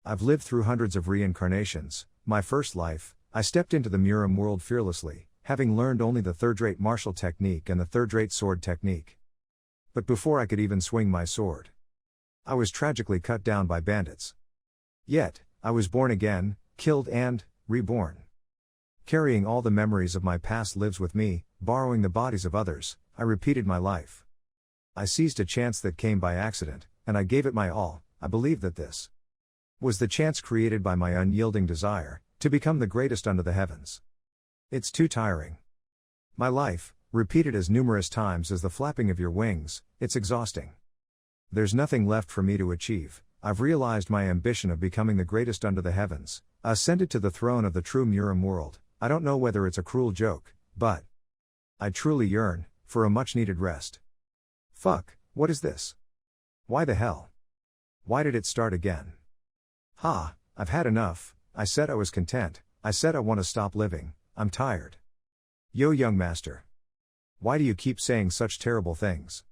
I've lived through hundreds of reincarnations. My first life, I stepped into the Murim world fearlessly, having learned only the third-rate martial technique and the third-rate sword technique. But before I could even swing my sword, I was tragically cut down by bandits. Yet, I was born again, killed and reborn. Carrying all the memories of my past lives with me, borrowing the bodies of others, I repeated my life. I seized a chance that came by accident, and I gave it my all. I believe that this was the chance created by my unyielding desire to become the greatest under the heavens. It's too tiring. My life, repeated as numerous times as the flapping of your wings, it's exhausting. There's nothing left for me to achieve. I've realized my ambition of becoming the greatest under the heavens, ascended to the throne of the true Murim world. I don't know whether it's a cruel joke, but I truly yearn for a much-needed rest. Fuck, what is this? Why the hell? Why did it start again? I've had enough. I said I was content. I said I want to stop living. I'm tired. Yo, young master. Why do you keep saying such terrible things?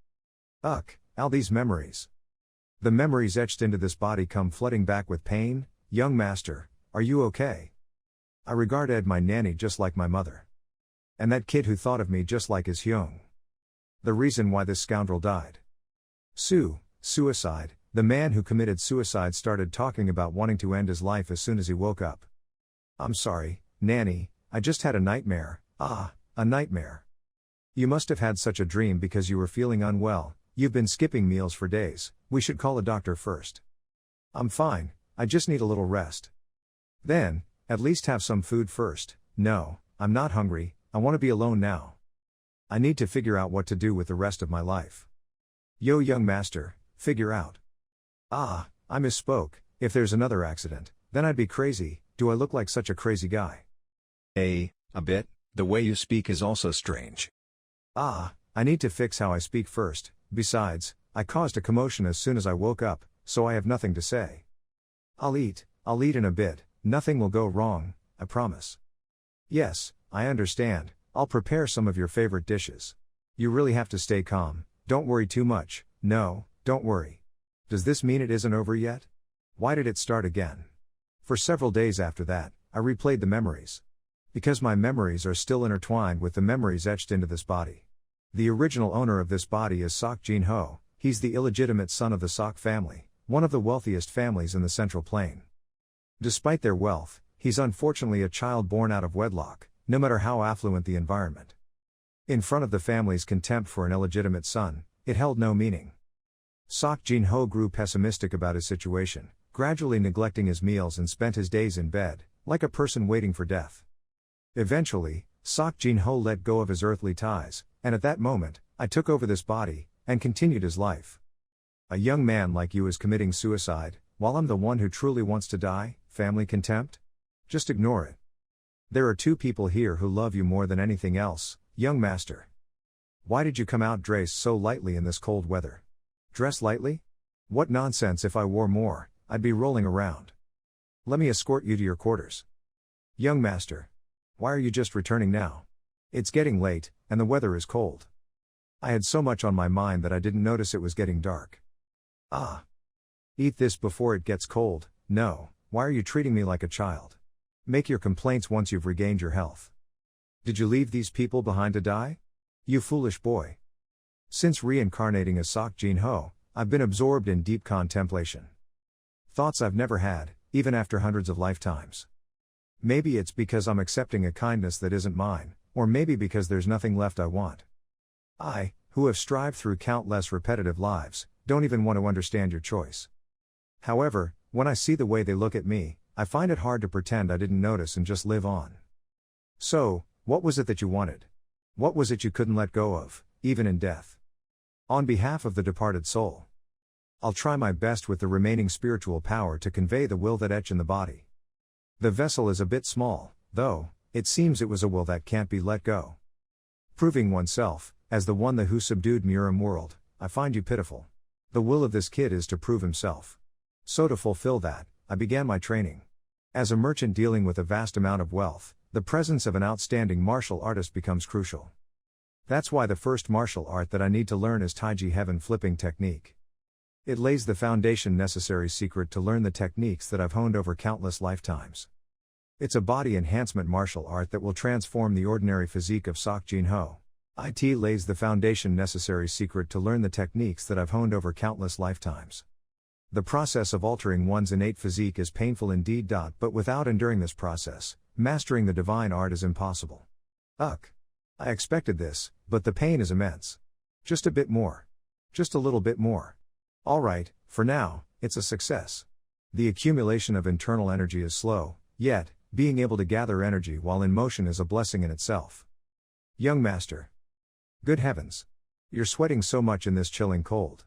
All these memories. The memories etched into this body come flooding back with pain. Young master, are you okay? I regard Ed, my nanny, just like my mother. And that kid who thought of me just like his Hyung. The reason why this scoundrel died. Suicide. The man who committed suicide started talking about wanting to end his life as soon as he woke up. I'm sorry, nanny, I just had a nightmare. A nightmare. You must have had such a dream because you were feeling unwell. You've been skipping meals for days. We should call a doctor first. I'm fine, I just need a little rest. Then, at least have some food first. No, I'm not hungry, I want to be alone now. I need to figure out what to do with the rest of my life. Yo, young master, figure out. I misspoke. If there's another accident, then I'd be crazy. Do I look like such a crazy guy? A bit. The way you speak is also strange. I need to fix how I speak first. Besides, I caused a commotion as soon as I woke up, so I have nothing to say. I'll eat in a bit. Nothing will go wrong, I promise. Yes, I understand. I'll prepare some of your favorite dishes. You really have to stay calm. Don't worry too much. No, don't worry. Does this mean it isn't over yet? Why did it start again? For several days after that, I replayed the memories. Because my memories are still intertwined with the memories etched into this body. The original owner of this body is Sok Jin-ho. He's the illegitimate son of the Sok family, one of the wealthiest families in the Central Plain. Despite their wealth, he's unfortunately a child born out of wedlock, no matter how affluent the environment. In front of the family's contempt for an illegitimate son, it held no meaning. Sok Jin-ho grew pessimistic about his situation, gradually neglecting his meals and spent his days in bed, like a person waiting for death. Eventually, Sok Jin-ho let go of his earthly ties, and at that moment, I took over this body, and continued his life. A young man like you is committing suicide, while I'm the one who truly wants to die. Family contempt? Just ignore it. There are two people here who love you more than anything else, young master. Why did you come out dressed so lightly in this cold weather? Dress lightly? What nonsense! If I wore more, I'd be rolling around. Let me escort you to your quarters. Young master. Why are you just returning now? It's getting late, and the weather is cold. I had so much on my mind that I didn't notice it was getting dark. Eat this before it gets cold. No, why are you treating me like a child? Make your complaints once you've regained your health. Did you leave these people behind to die? You foolish boy. Since reincarnating as Sok Jin-ho, I've been absorbed in deep contemplation. Thoughts I've never had, even after hundreds of lifetimes. Maybe it's because I'm accepting a kindness that isn't mine, or maybe because there's nothing left I want. I, who have strived through countless repetitive lives, don't even want to understand your choice. However, when I see the way they look at me, I find it hard to pretend I didn't notice and just live on. So, what was it that you wanted? What was it you couldn't let go of, even in death? On behalf of the departed soul, I'll try my best with the remaining spiritual power to convey the will that etch in the body. The vessel is a bit small, though, it seems it was a will that can't be let go. Proving oneself, as the one who subdued Murim world, I find you pitiful. The will of this kid is to prove himself. So to fulfill that, I began my training. As a merchant dealing with a vast amount of wealth, the presence of an outstanding martial artist becomes crucial. That's why the first martial art that I need to learn is Taiji heaven flipping technique. It lays the foundation necessary secret to learn the techniques that I've honed over countless lifetimes. It's a body enhancement martial art that will transform the ordinary physique of Sok Jin Ho. It lays the foundation necessary secret to learn the techniques that I've honed over countless lifetimes. The process of altering one's innate physique is painful indeed. But without enduring this process, mastering the divine art is impossible. I expected this, but the pain is immense. Just a bit more. Just a little bit more. Alright, for now, it's a success. The accumulation of internal energy is slow, yet, being able to gather energy while in motion is a blessing in itself. Young Master. Good heavens. You're sweating so much in this chilling cold.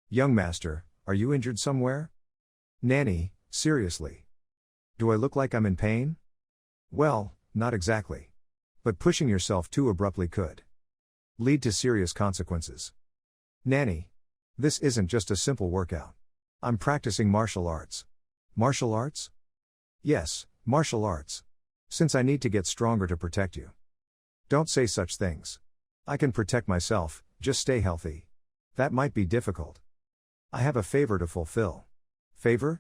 Young Master, are you injured somewhere? Nanny, seriously. Do I look like I'm in pain? Well, not exactly. But pushing yourself too abruptly could lead to serious consequences. Nanny. This isn't just a simple workout. I'm practicing martial arts. Martial arts? Yes, martial arts. Since I need to get stronger to protect you. Don't say such things. I can protect myself, just stay healthy. That might be difficult. I have a favor to fulfill. Favor?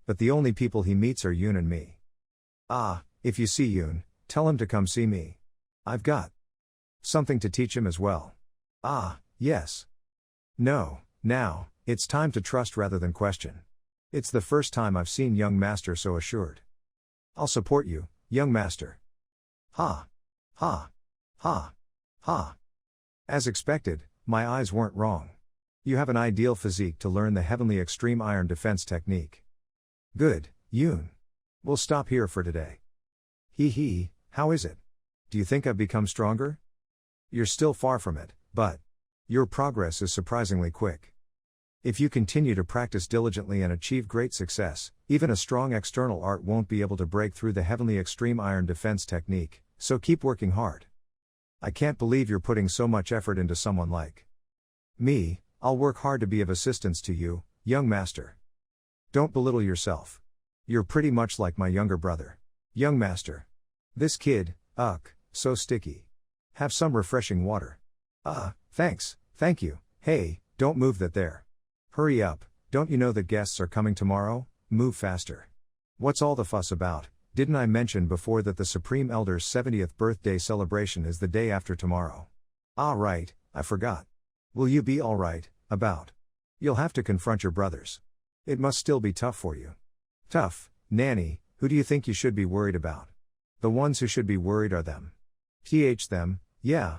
But the only people he meets are Yoon and me. If you see Yoon, tell him to come see me. I've got something to teach him as well. Yes. No, now, it's time to trust rather than question. It's the first time I've seen young Master so assured. I'll support you, young Master. Ha. Ha. Ha. Ha. As expected, my eyes weren't wrong. You have an ideal physique to learn the heavenly extreme iron defense technique. Good, Yoon. We'll stop here for today. How is it? Do you think I've become stronger? You're still far from it, but your progress is surprisingly quick. If you continue to practice diligently and achieve great success, even a strong external art won't be able to break through the heavenly extreme iron defense technique, so keep working hard. I can't believe you're putting so much effort into someone like me. I'll work hard to be of assistance to you, young Master. Don't belittle yourself. You're pretty much like my younger brother. Young Master. This kid, so sticky. Have some refreshing water. Thanks, thank you. Hey, don't move that there. Hurry up, don't you know that guests are coming tomorrow? Move faster. What's all the fuss about? Didn't I mention before that the Supreme Elder's 70th birthday celebration is the day after tomorrow? Right, I forgot. Will you be alright, about? You'll have to confront your brothers. It must still be tough for you. Tough, Nanny, who do you think you should be worried about? The ones who should be worried are them. Them, yeah.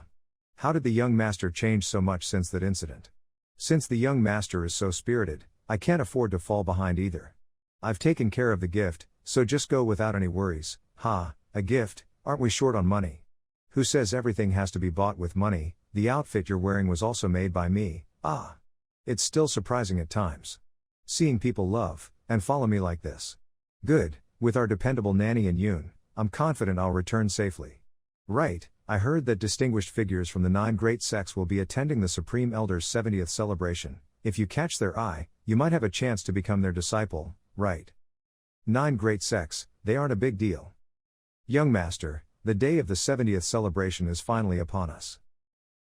How did the young Master change so much since that incident? Since the young Master is so spirited, I can't afford to fall behind either. I've taken care of the gift, so just go without any worries. A gift, aren't we short on money? Who says everything has to be bought with money? The outfit you're wearing was also made by me. It's still surprising at times. Seeing people love and follow me like this. Good, with our dependable Nanny and Yoon, I'm confident I'll return safely. Right, I heard that distinguished figures from the 9 great sects will be attending the Supreme Elder's 70th celebration. If you catch their eye, you might have a chance to become their disciple, right? 9 great sects, they aren't a big deal. Young Master, the day of the 70th celebration is finally upon us.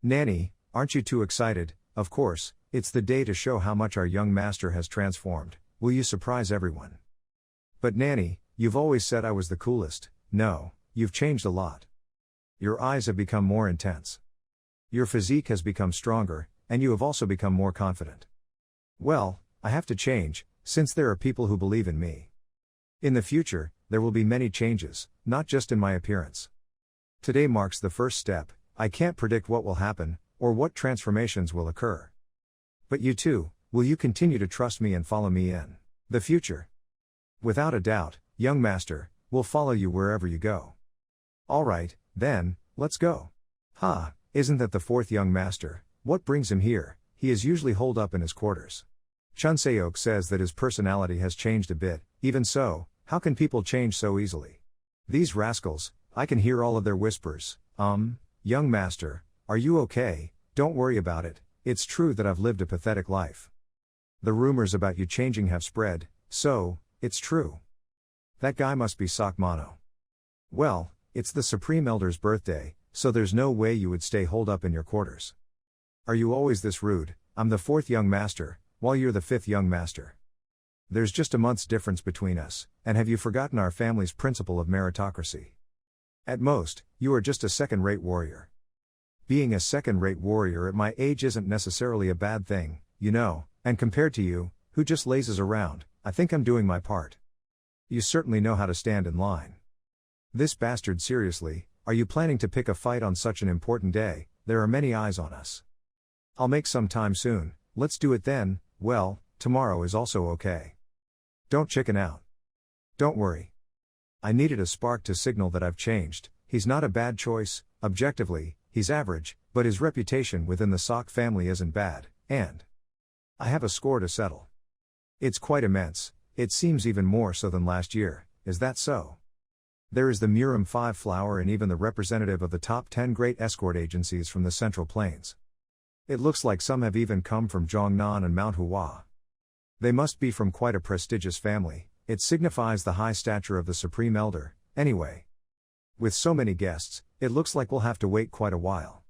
Nanny, aren't you too excited? Of course, it's the day to show how much our young Master has transformed. Will you surprise everyone? But Nanny, you've always said I was the coolest. No, you've changed a lot. Your eyes have become more intense. Your physique has become stronger, and you have also become more confident. Well, I have to change, since there are people who believe in me. In the future, there will be many changes, not just in my appearance. Today marks the first step. I can't predict what will happen, or what transformations will occur. But you too, will you continue to trust me and follow me in the future? Without a doubt, young Master, we'll follow you wherever you go. Alright, then, let's go. Isn't that the 4th young Master? What brings him here? He is usually holed up in his quarters. Chun Seok says that his personality has changed a bit. Even so, how can people change so easily? These rascals, I can hear all of their whispers. Young Master, are you okay? Don't worry about it. It's true that I've lived a pathetic life. The rumors about you changing have spread, so, it's true. That guy must be Sok Mano. Well, it's the Supreme Elder's birthday, so there's no way you would stay holed up in your quarters. Are you always this rude? I'm the 4th young Master, while you're the fifth young master. There's just a month's difference between us, and have you forgotten our family's principle of meritocracy? At most, you are just a second-rate warrior. Being a second-rate warrior at my age isn't necessarily a bad thing, you know, and compared to you, who just lazes around, I think I'm doing my part. You certainly know how to stand in line. This bastard, seriously, are you planning to pick a fight on such an important day? There are many eyes on us. I'll make some time soon, let's do it then. Well, tomorrow is also okay. Don't chicken out. Don't worry. I needed a spark to signal that I've changed. He's not a bad choice, objectively, he's average, but his reputation within the Sock family isn't bad, and I have a score to settle. It's quite immense, it seems even more so than last year. Is that so? There is the Murim 5 flower and even the representative of the top 10 great escort agencies from the Central Plains. It looks like some have even come from Zhongnan and Manhwa. They must be from quite a prestigious family. It signifies the high stature of the Supreme Elder, anyway. With so many guests, it looks like we'll have to wait quite a while.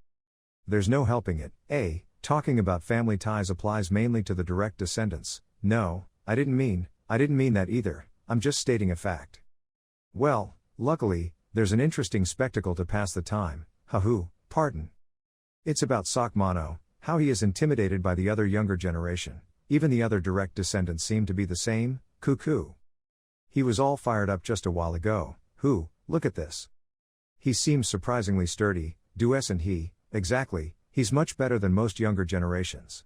There's no helping it, talking about family ties applies mainly to the direct descendants. No, I didn't mean that either, I'm just stating a fact. Well, luckily, there's an interesting spectacle to pass the time. Pardon. It's about Sok Mono, how he is intimidated by the other younger generation. Even the other direct descendants seem to be the same. Cuckoo. He was all fired up just a while ago. Look at this. He seems surprisingly sturdy, doesn't he? Exactly, he's much better than most younger generations.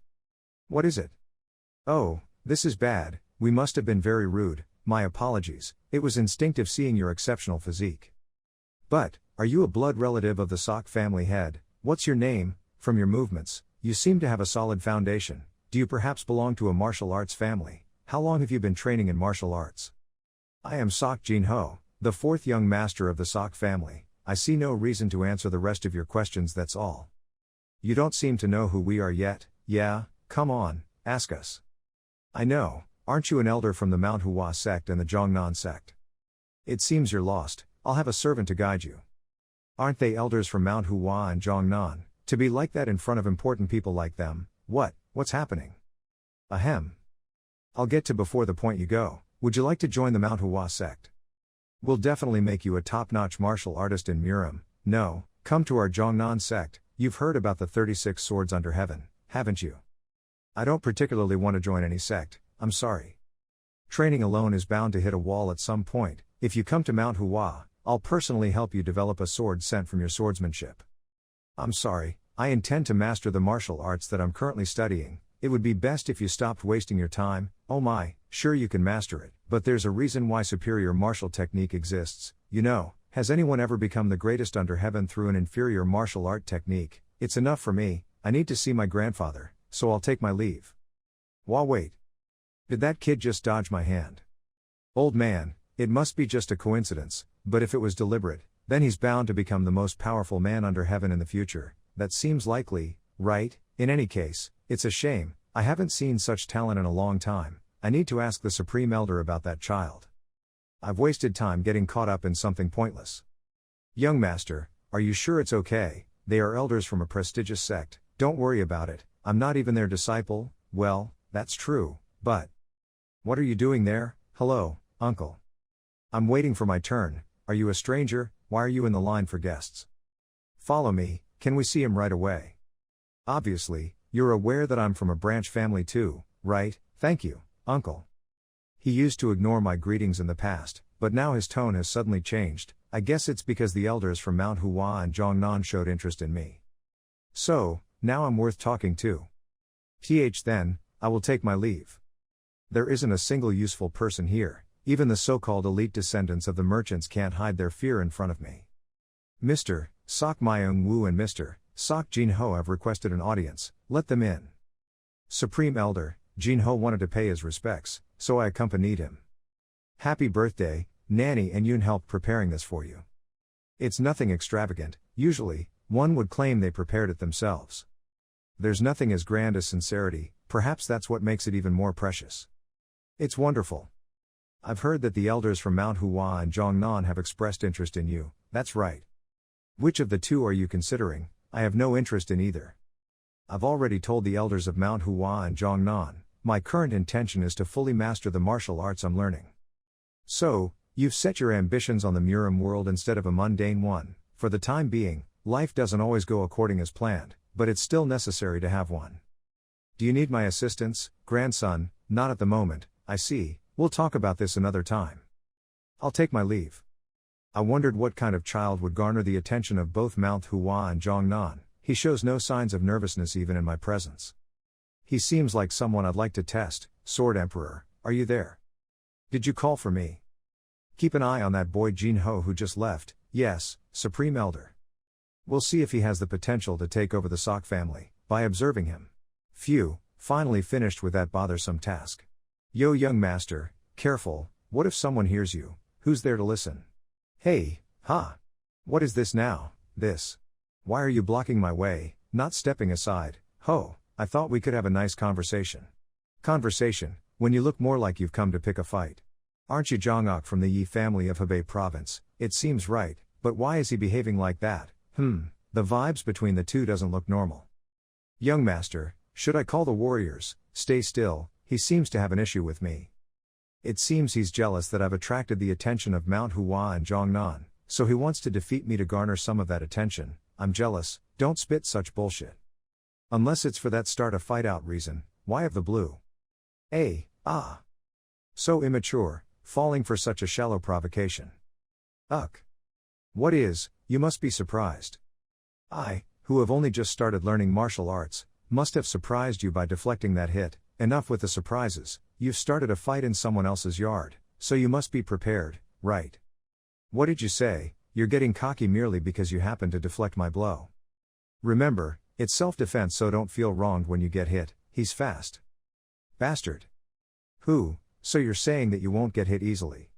What is it? Oh, this is bad, we must have been very rude, my apologies, it was instinctive seeing your exceptional physique. But, are you a blood relative of the Sok family head? What's your name? From your movements, you seem to have a solid foundation. Do you perhaps belong to a martial arts family? How long have you been training in martial arts? I am Sok Jin-ho, the fourth young master of the Sok family. I see no reason to answer the rest of your questions, that's all. You don't seem to know who we are yet. Yeah, come on, ask us. I know, aren't you an elder from the Manhwa sect and the Zhongnan sect? It seems you're lost, I'll have a servant to guide you. Aren't they elders from Manhwa and Zhongnan? To be like that in front of important people like them, what's happening? Ahem. I'll get to before the point you go. Would you like to join the Manhwa sect? We'll definitely make you a top-notch martial artist in Murim. No, come to our Zhongnan sect. You've heard about the 36 swords under heaven, haven't you? I don't particularly want to join any sect, I'm sorry. Training alone is bound to hit a wall at some point. If you come to Manhwa, I'll personally help you develop a sword sent from your swordsmanship. I'm sorry, I intend to master the martial arts that I'm currently studying. It would be best if you stopped wasting your time. Oh my, sure you can master it, but there's a reason why superior martial technique exists. You know, has anyone ever become the greatest under heaven through an inferior martial art technique? It's enough for me, I need to see my grandfather, so I'll take my leave. Wait. Did that kid just dodge my hand? Old man, it must be just a coincidence, but if it was deliberate, then he's bound to become the most powerful man under heaven in the future. That seems likely, right? In any case, it's a shame, I haven't seen such talent in a long time. I need to ask the Supreme Elder about that child. I've wasted time getting caught up in something pointless. Young master, are you sure it's okay? They are elders from a prestigious sect, don't worry about it, I'm not even their disciple. Well, that's true, but what are you doing there? Hello, uncle. I'm waiting for my turn. Are you a stranger? Why are you in the line for guests? Follow me, can we see him right away? Obviously, you're aware that I'm from a branch family too, right? Thank you, uncle. He used to ignore my greetings in the past, but now his tone has suddenly changed. I guess it's because the elders from Manhwa and Zhongnan showed interest in me. So, now I'm worth talking to. Then, I will take my leave. There isn't a single useful person here, even the so-called elite descendants of the merchants can't hide their fear in front of me. Mr. Sok Myung-woo and Mr. Sok Jin-ho have requested an audience, let them in. Supreme Elder, Jin-ho wanted to pay his respects, so I accompanied him. Happy birthday, Nanny and Yoon helped preparing this for you. It's nothing extravagant, usually, one would claim they prepared it themselves. There's nothing as grand as sincerity, perhaps that's what makes it even more precious. It's wonderful. I've heard that the elders from Manhwa and Zhongnan have expressed interest in you, that's right. Which of the two are you considering? I have no interest in either. I've already told the elders of Manhwa and Zhongnan, my current intention is to fully master the martial arts I'm learning. So, you've set your ambitions on the Murim world instead of a mundane one. For the time being, life doesn't always go according as planned, but it's still necessary to have one. Do you need my assistance, grandson? Not at the moment, I see. We'll talk about this another time. I'll take my leave. I wondered what kind of child would garner the attention of both Mount Hua and Zhongnan. He shows no signs of nervousness even in my presence. He seems like someone I'd like to test. Sword Emperor, are you there? Did you call for me? Keep an eye on that boy Jin Ho who just left. Yes, Supreme Elder. We'll see if he has the potential to take over the Sok family, by observing him. Phew, finally finished with that bothersome task. Yo young master, careful, what if someone hears you? Who's there to listen? Hey, ha! What is this now, this? Why are you blocking my way, not stepping aside? Ho, I thought we could have a nice conversation. Conversation, when you look more like you've come to pick a fight. Aren't you Zhongok from the Yi family of Hebei province? It seems right, but why is he behaving like that? The vibes between the two doesn't look normal. Young master, should I call the warriors? Stay still, he seems to have an issue with me. It seems he's jealous that I've attracted the attention of Mount Hua and Zhongnan, so he wants to defeat me to garner some of that attention. I'm jealous, don't spit such bullshit. Unless it's for that start a fight out reason, why of the blue? So immature, falling for such a shallow provocation. What is, you must be surprised. I, who have only just started learning martial arts, must have surprised you by deflecting that hit. Enough with the surprises, you've started a fight in someone else's yard, so you must be prepared, right? What did you say? You're getting cocky merely because you happen to deflect my blow. Remember, it's self-defense, so don't feel wronged when you get hit. He's fast. Bastard. Who? So you're saying that you won't get hit easily.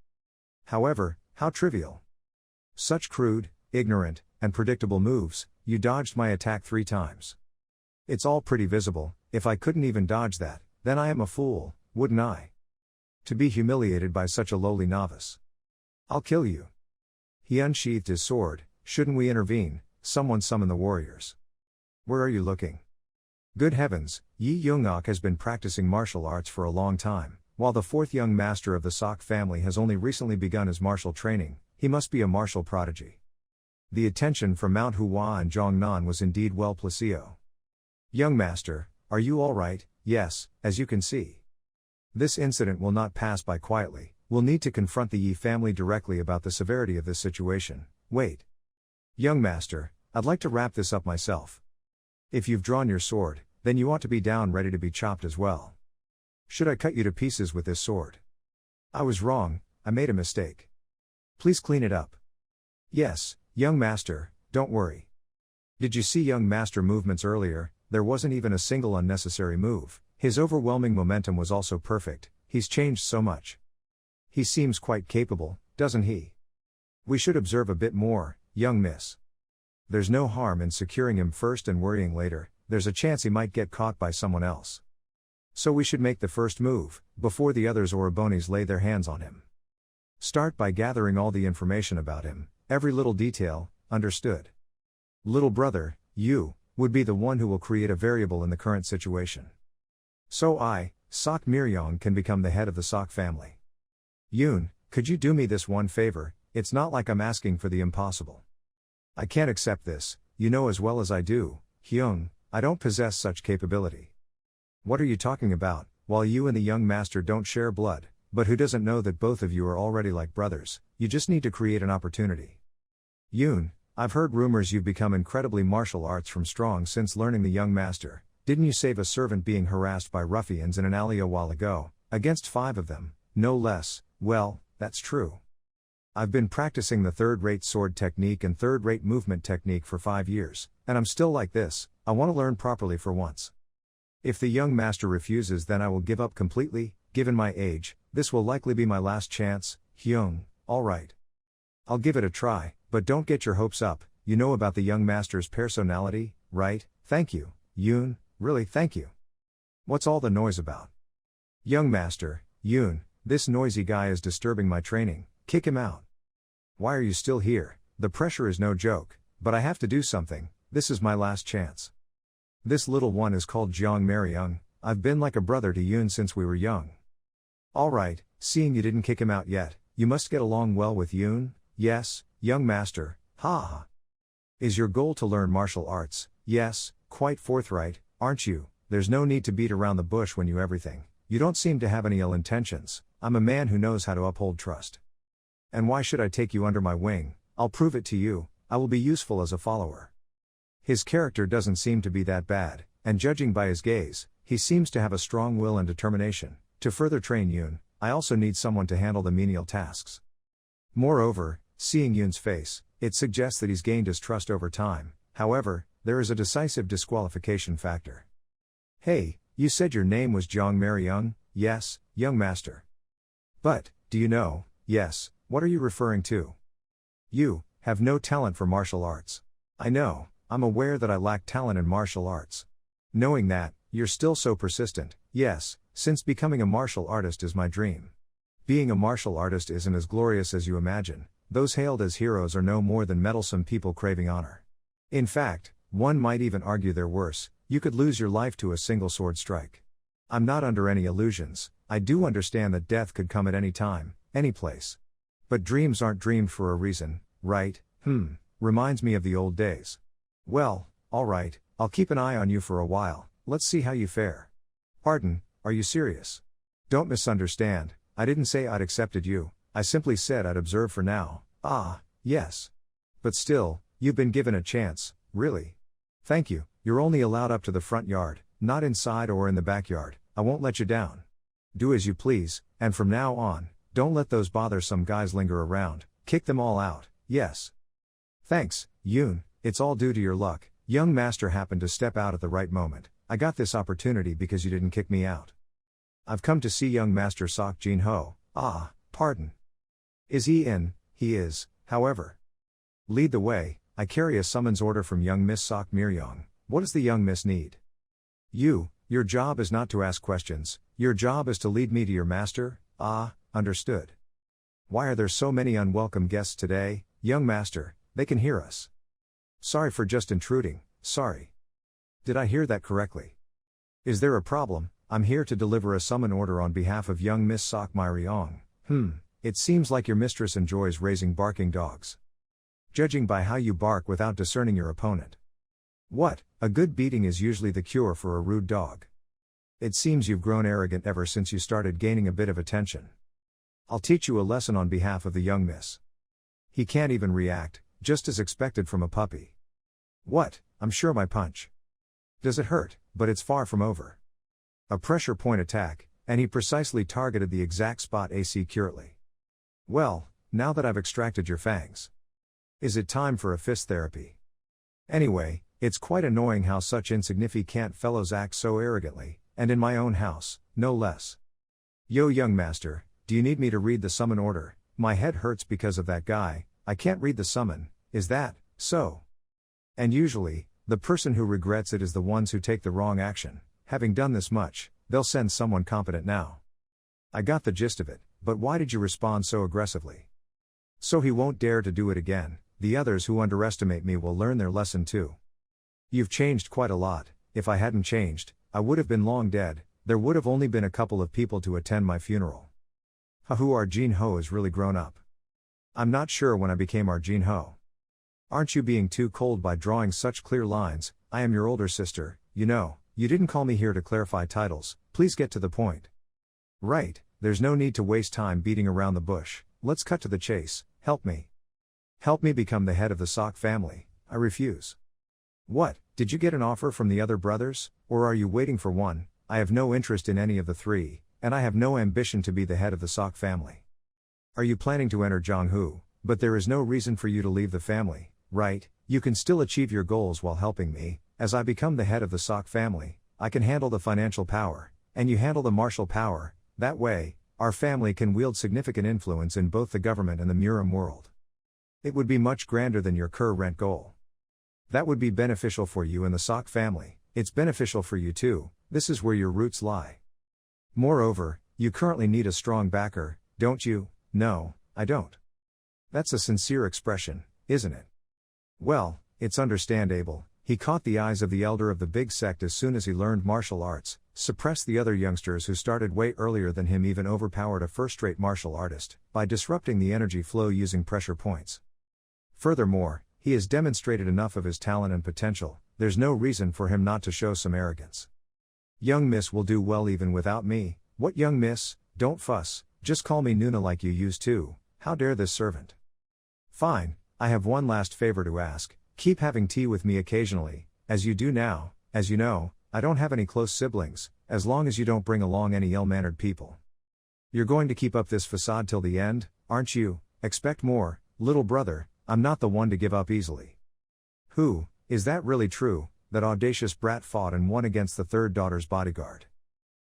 However, how trivial. Such crude, ignorant, and predictable moves, you dodged my attack 3 times. It's all pretty visible. If I couldn't even dodge that, then I am a fool, wouldn't I? To be humiliated by such a lowly novice. I'll kill you. He unsheathed his sword. Shouldn't we intervene? Someone summon the warriors. Where are you looking? Good heavens, Yi Youngok has been practicing martial arts for a long time, while the 4th young master of the Sok family has only recently begun his martial training. He must be a martial prodigy. The attention from Mount Hua and Zhongnan was indeed well placeo. Young master, are you all right? Yes, as you can see. This incident will not pass by quietly. We'll need to confront the Yi family directly about the severity of this situation. Wait. Young master, I'd like to wrap this up myself. If you've drawn your sword, then you ought to be down ready to be chopped as well. Should I cut you to pieces with this sword? I was wrong, I made a mistake. Please clean it up. Yes, young master, don't worry. Did you see young master movements earlier? There wasn't even a single unnecessary move. His overwhelming momentum was also perfect. He's changed so much. He seems quite capable, doesn't he? We should observe a bit more, young miss. There's no harm in securing him first and worrying later. There's a chance he might get caught by someone else. So we should make the first move, before the others Orobonis lay their hands on him. Start by gathering all the information about him, every little detail, understood? Little brother, you would be the one who will create a variable in the current situation. So I, Sok Miryong, can become the head of the Sok family. Yoon, could you do me this one favor? It's not like I'm asking for the impossible. I can't accept this, you know as well as I do, Hyung, I don't possess such capability. What are you talking about? While you and the young master don't share blood, but who doesn't know that both of you are already like brothers, you just need to create an opportunity. Yoon, I've heard rumors you've become incredibly martial arts from strong since learning the young master. Didn't you save a servant being harassed by ruffians in an alley a while ago, against 5 of them, no less? Well, that's true. I've been practicing the third-rate sword technique and third-rate movement technique for 5 years, and I'm still like this. I want to learn properly for once. If the young master refuses, then I will give up completely. Given my age, this will likely be my last chance. Hyung, all right. I'll give it a try, but don't get your hopes up. You know about the young master's personality, right? Thank you, Yoon, really thank you. What's all the noise about? Young master, Yoon, this noisy guy is disturbing my training. Kick him out. Why are you still here? The pressure is no joke, but I have to do something. This is my last chance. This little one is called Jiang Maryung. I've been like a brother to Yoon since we were young. Alright, seeing you didn't kick him out yet, you must get along well with Yoon? Yes, young master, ha ha. Is your goal to learn martial arts? Yes, quite forthright, aren't you? There's no need to beat around the bush when you everything. You don't seem to have any ill intentions. I'm a man who knows how to uphold trust. And why should I take you under my wing? I'll prove it to you, I will be useful as a follower. His character doesn't seem to be that bad, and judging by his gaze, he seems to have a strong will and determination. To further train Yoon, I also need someone to handle the menial tasks. Moreover, seeing Yoon's face, it suggests that he's gained his trust over time. However, there is a decisive disqualification factor. Hey, you said your name was Jong Maryung? Yes, young master. But, do you know, yes, what are you referring to? You have no talent for martial arts. I know, I'm aware that I lack talent in martial arts. Knowing that, you're still so persistent. Yes, since becoming a martial artist is my dream. Being a martial artist isn't as glorious as you imagine. Those hailed as heroes are no more than meddlesome people craving honor. In fact, one might even argue they're worse. You could lose your life to a single sword strike. I'm not under any illusions. I do understand that death could come at any time, any place. But dreams aren't dreamed for a reason, right? Reminds me of the old days. Well, alright, I'll keep an eye on you for a while. Let's see how you fare. Pardon, are you serious? Don't misunderstand, I didn't say I'd accepted you, I simply said I'd observe for now. Ah, yes. But still, you've been given a chance, really. Thank you, you're only allowed up to the front yard, not inside or in the backyard. I won't let you down. Do as you please, and from now on, don't let those bothersome guys linger around, kick them all out, yes. Thanks, Yoon, it's all due to your luck. Young master happened to step out at the right moment. I got this opportunity because you didn't kick me out. I've come to see young master Sok Jin Ho. Ah, pardon. Is he in? He is, however. Lead the way, I carry a summons order from young Miss Sok Miryong. What does the young miss need? Your job is not to ask questions, your job is to lead me to your master. Ah, understood. Why are there so many unwelcome guests today, young master? They can hear us. Sorry for just intruding, sorry. Did I hear that correctly? Is there a problem? I'm here to deliver a summon order on behalf of young Miss Sok Miryong. It seems like your mistress enjoys raising barking dogs. Judging by how you bark without discerning your opponent. What, a good beating is usually the cure for a rude dog. It seems you've grown arrogant ever since you started gaining a bit of attention. I'll teach you a lesson on behalf of the young miss. He can't even react, just as expected from a puppy. What, I'm sure my punch. Does it hurt? But it's far from over. A pressure point attack, and he precisely targeted the exact spot accurately. Well, now that I've extracted your fangs. Is it time for a fist therapy? Anyway, it's quite annoying how such insignificant fellows act so arrogantly, and in my own house, no less. Yo young master, do you need me to read the summon order? My head hurts because of that guy, I can't read the summon, is that so? And usually, the person who regrets it is the ones who take the wrong action. Having done this much, they'll send someone competent now. I got the gist of it, but why did you respond so aggressively? So he won't dare to do it again. The others who underestimate me will learn their lesson too. You've changed quite a lot. If I hadn't changed, I would have been long dead. There would have only been a couple of people to attend my funeral. Our Jin Ho is really grown up. I'm not sure when I became our Jin Ho. Aren't you being too cold by drawing such clear lines? I am your older sister, you know. You didn't call me here to clarify titles, please get to the point. Right, there's no need to waste time beating around the bush, let's cut to the chase. Help me. Help me become the head of the Sok family. I refuse. What, did you get an offer from the other brothers, or are you waiting for one? I have no interest in any of the three, and I have no ambition to be the head of the Sok family. Are you planning to enter Zhonghu? But there is no reason for you to leave the family, right? You can still achieve your goals while helping me. As I become the head of the Sok family, I can handle the financial power, and you handle the martial power. That way, our family can wield significant influence in both the government and the Murim world. It would be much grander than your current goal. That would be beneficial for you and the Sok family. It's beneficial for you too, this is where your roots lie. Moreover, you currently need a strong backer, don't you? No, I don't. That's a sincere expression, isn't it? Well, it's understandable. he caught the eyes of the elder of the big sect as soon as he learned martial arts, suppressed the other youngsters who started way earlier than him, even overpowered a first-rate martial artist, by disrupting the energy flow using pressure points. Furthermore, he has demonstrated enough of his talent and potential, there's no reason for him not to show some arrogance. Young miss will do well even without me. What young miss? Don't fuss, just call me Nuna like you used to. How dare this servant? Fine, I have one last favor to ask, keep having tea with me occasionally, as you do now. As you know, I don't have any close siblings, as long as you don't bring along any ill-mannered people. You're going to keep up this facade till the end, aren't you? Expect more, little brother, I'm not the one to give up easily. Who, is that really true, that audacious brat fought and won against the third daughter's bodyguard?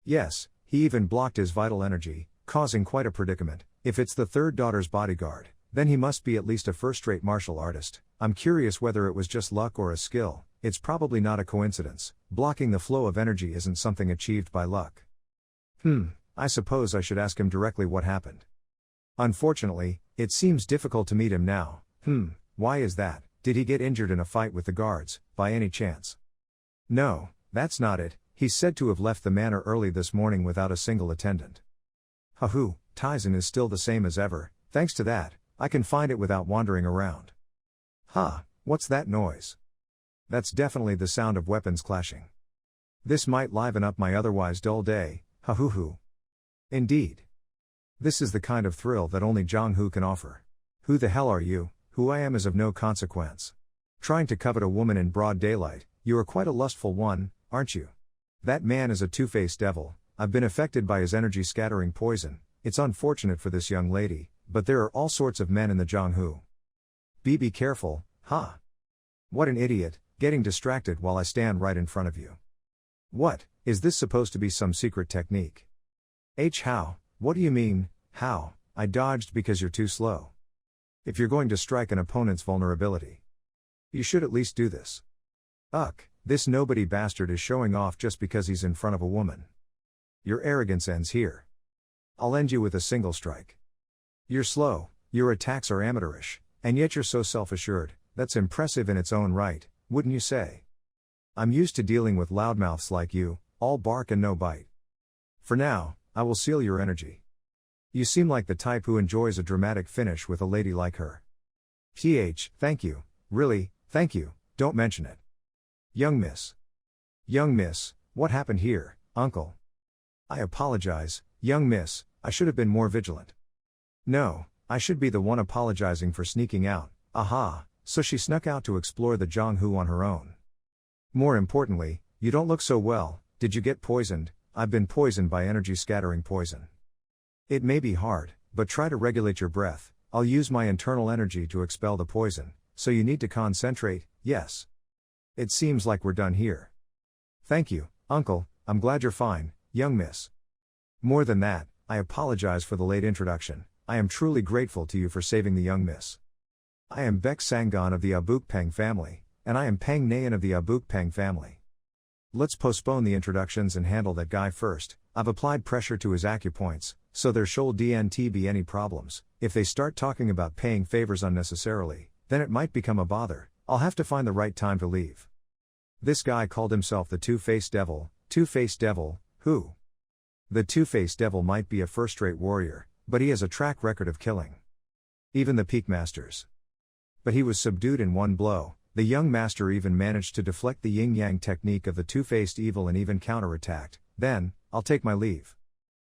Yes, he even blocked his vital energy, causing quite a predicament. If it's the third daughter's bodyguard, then he must be at least a first-rate martial artist. I'm curious whether it was just luck or a skill. It's probably not a coincidence. Blocking the flow of energy isn't something achieved by luck. I suppose I should ask him directly what happened. Unfortunately, it seems difficult to meet him now. Why is that? Did he get injured in a fight with the guards, by any chance? No, that's not it. He's said to have left the manor early this morning without a single attendant. Hahoo, Tizen is still the same as ever. Thanks to that, I can find it without wandering around. What's that noise? That's definitely the sound of weapons clashing. This might liven up my otherwise dull day, ha-hoo-hoo. Indeed. This is the kind of thrill that only Jong-hoo can offer. Who the hell are you? Who I am is of no consequence. Trying to covet a woman in broad daylight, you are quite a lustful one, aren't you? That man is a two-faced devil. I've been affected by his energy scattering poison. It's unfortunate for this young lady, but there are all sorts of men in the Jong-hoo. Be careful, What an idiot, getting distracted while I stand right in front of you. What, is this supposed to be some secret technique? How, what do you mean, how? I dodged because you're too slow. If you're going to strike an opponent's vulnerability, you should at least do this. This nobody bastard is showing off just because he's in front of a woman. Your arrogance ends here. I'll end you with a single strike. You're slow, your attacks are amateurish, and yet you're so self-assured. That's impressive in its own right, wouldn't you say? I'm used to dealing with loudmouths like you, all bark and no bite. For now, I will seal your energy. You seem like the type who enjoys a dramatic finish with a lady like her. Thank you, really, thank you, don't mention it. Young miss, what happened here, uncle? I apologize, young miss, I should have been more vigilant. No, I should be the one apologizing for sneaking out. So she snuck out to explore the Jong-hoo on her own. More importantly, you don't look so well. Did you get poisoned? I've been poisoned by energy scattering poison. It may be hard, but try to regulate your breath. I'll use my internal energy to expel the poison, so you need to concentrate, yes. It seems like we're done here. Thank you, uncle, I'm glad you're fine, young miss. More than that, I apologize for the late introduction. I am truly grateful to you for saving the young miss. I am Baek Sangon of the Abukpeng family, and I am Peng Nayan of the Abukpeng family. Let's postpone the introductions and handle that guy first. I've applied pressure to his acupoints, so there shouldn't be any problems. If they start talking about paying favors unnecessarily, then it might become a bother. I'll have to find the right time to leave. This guy called himself the Two-Faced Devil. Two-Faced Devil, who? The Two-Faced Devil might be a first-rate warrior, but he has a track record of killing even the peak masters. But he was subdued in one blow. The young master even managed to deflect the yin-yang technique of the two-faced evil and even counterattacked. Then, I'll take my leave.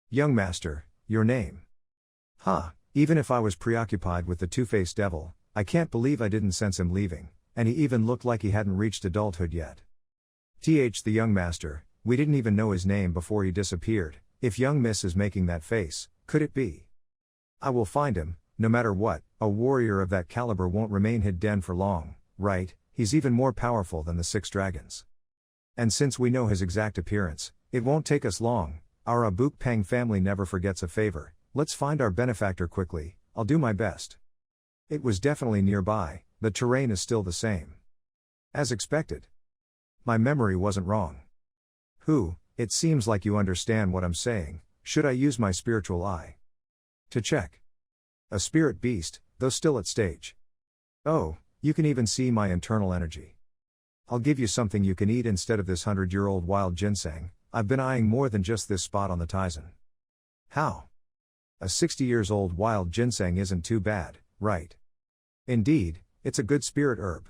Young master, your name? Even if I was preoccupied with the two-faced devil, I can't believe I didn't sense him leaving, and he even looked like he hadn't reached adulthood yet. The young master, we didn't even know his name before he disappeared. If young miss is making that face, could it be? I will find him, no matter what. A warrior of that caliber won't remain hidden for long, right? He's even more powerful than the 6 dragons. And since we know his exact appearance, it won't take us long. Our Abukpeng family never forgets a favor. Let's find our benefactor quickly. I'll do my best. It was definitely nearby. The terrain is still the same. As expected. My memory wasn't wrong. It seems like you understand what I'm saying. Should I use my spiritual eye to check? A spirit beast, though still at stage. Oh, you can even see my internal energy. I'll give you something you can eat instead of this 100-year-old wild ginseng. I've been eyeing more than just this spot on the Tizen. How? A 60 years old wild ginseng isn't too bad, right? Indeed, it's a good spirit herb.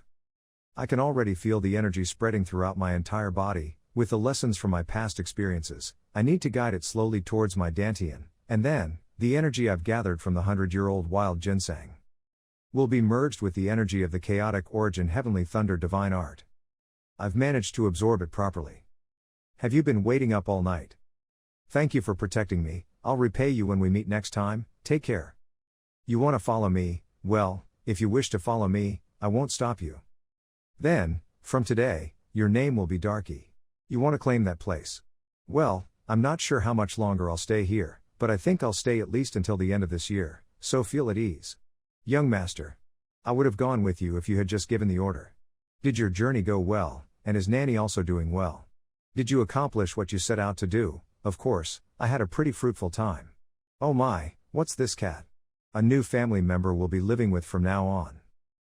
I can already feel the energy spreading throughout my entire body. With the lessons from my past experiences, I need to guide it slowly towards my dantian, and then, the energy I've gathered from the 100-year-old wild ginseng will be merged with the energy of the chaotic origin heavenly thunder divine art. I've managed to absorb it properly. Have you been waiting up all night? Thank you for protecting me. I'll repay you when we meet next time. Take care. You want to follow me? Well, if you wish to follow me, I won't stop you. Then, from today, your name will be Darky. You want to claim that place? Well, I'm not sure how much longer I'll stay here, but I think I'll stay at least until the end of this year, so feel at ease. Young master. I would have gone with you if you had just given the order. Did your journey go well, and is Nanny also doing well? Did you accomplish what you set out to do? Of course, I had a pretty fruitful time. Oh my, what's this cat? A new family member will be living with from now on.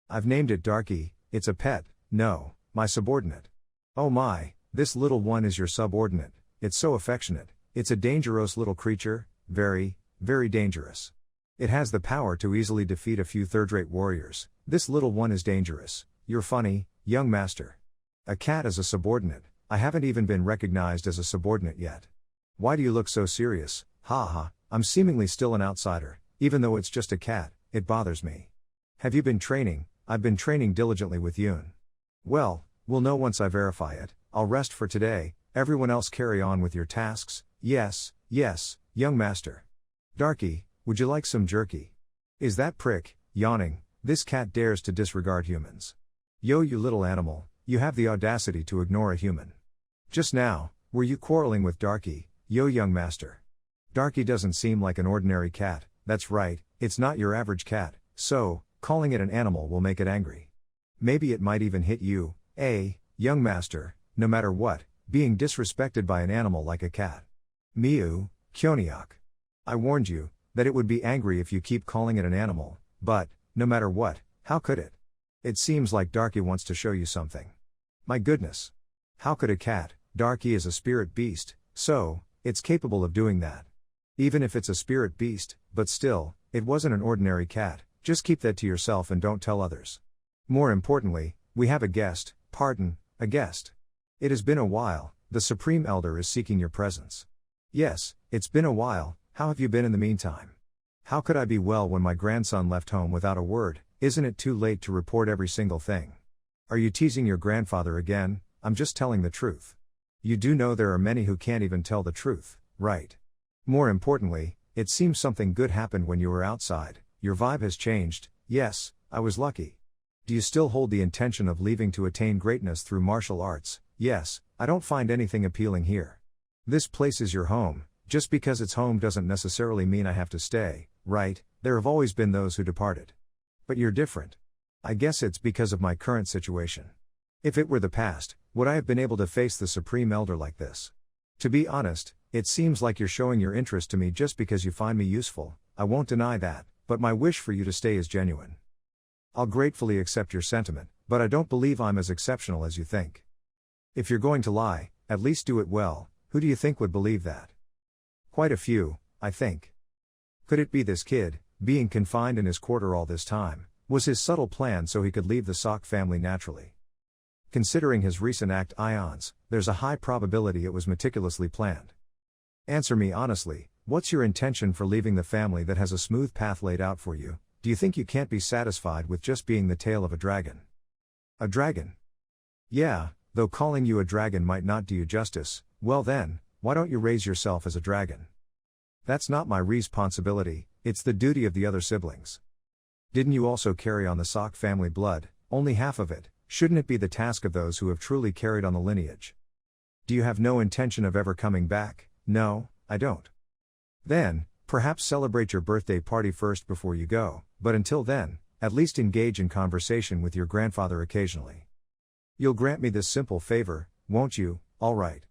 I've named it Darky. It's a pet. No, my subordinate. Oh my, this little one is your subordinate. It's so affectionate. It's a dangerous little creature, very, very dangerous. It has the power to easily defeat a few third-rate warriors. This little one is dangerous. You're funny, young master. A cat as a subordinate. I haven't even been recognized as a subordinate yet. Why do you look so serious? Ha ha, I'm seemingly still an outsider. Even though it's just a cat, it bothers me. Have you been training? I've been training diligently with Yoon. Well, we'll know once I verify it. I'll rest for today. Everyone else carry on with your tasks. Yes, yes, young master. Darky, would you like some jerky? Is that prick, yawning, this cat dares to disregard humans. Yo, you little animal, you have the audacity to ignore a human. Just now, were you quarreling with Darky, yo young master? Darky doesn't seem like an ordinary cat. That's right, it's not your average cat, so, calling it an animal will make it angry. Maybe it might even hit you, young master. No matter what, being disrespected by an animal like a cat. Miu, Kyoniok. I warned you, that it would be angry if you keep calling it an animal, but, no matter what, how could it? It seems like Darky wants to show you something. My goodness. How could a cat? Darky is a spirit beast, so, it's capable of doing that. Even if it's a spirit beast, but still, it wasn't an ordinary cat. Just keep that to yourself and don't tell others. More importantly, we have a guest, a guest. It has been a while, the Supreme Elder is seeking your presence. Yes, it's been a while. How have you been in the meantime? How could I be well when my grandson left home without a word? Isn't it too late to report every single thing? Are you teasing your grandfather again? I'm just telling the truth. You do know there are many who can't even tell the truth, right? More importantly, it seems something good happened when you were outside. Your vibe has changed. Yes, I was lucky. Do you still hold the intention of leaving to attain greatness through martial arts? Yes, I don't find anything appealing here. This place is your home. Just because it's home doesn't necessarily mean I have to stay, right? There have always been those who departed. But you're different. I guess it's because of my current situation. If it were the past, would I have been able to face the Supreme Elder like this? To be honest, it seems like you're showing your interest to me just because you find me useful. I won't deny that, but my wish for you to stay is genuine. I'll gratefully accept your sentiment, but I don't believe I'm as exceptional as you think. If you're going to lie, at least do it well. Who do you think would believe that? Quite a few, I think. Could it be this kid, being confined in his quarter all this time, was his subtle plan so he could leave the Sok family naturally? Considering his recent act ions, there's a high probability it was meticulously planned. Answer me honestly, what's your intention for leaving the family that has a smooth path laid out for you? Do you think you can't be satisfied with just being the tail of a dragon? A dragon? Yeah, though calling you a dragon might not do you justice. Well then, why don't you raise yourself as a dragon? That's not my responsibility, it's the duty of the other siblings. Didn't you also carry on the Sok family blood? Only half of it. Shouldn't it be the task of those who have truly carried on the lineage? Do you have no intention of ever coming back? No, I don't. Then, perhaps celebrate your birthday party first before you go, but until then, at least engage in conversation with your grandfather occasionally. You'll grant me this simple favor, won't you? All right.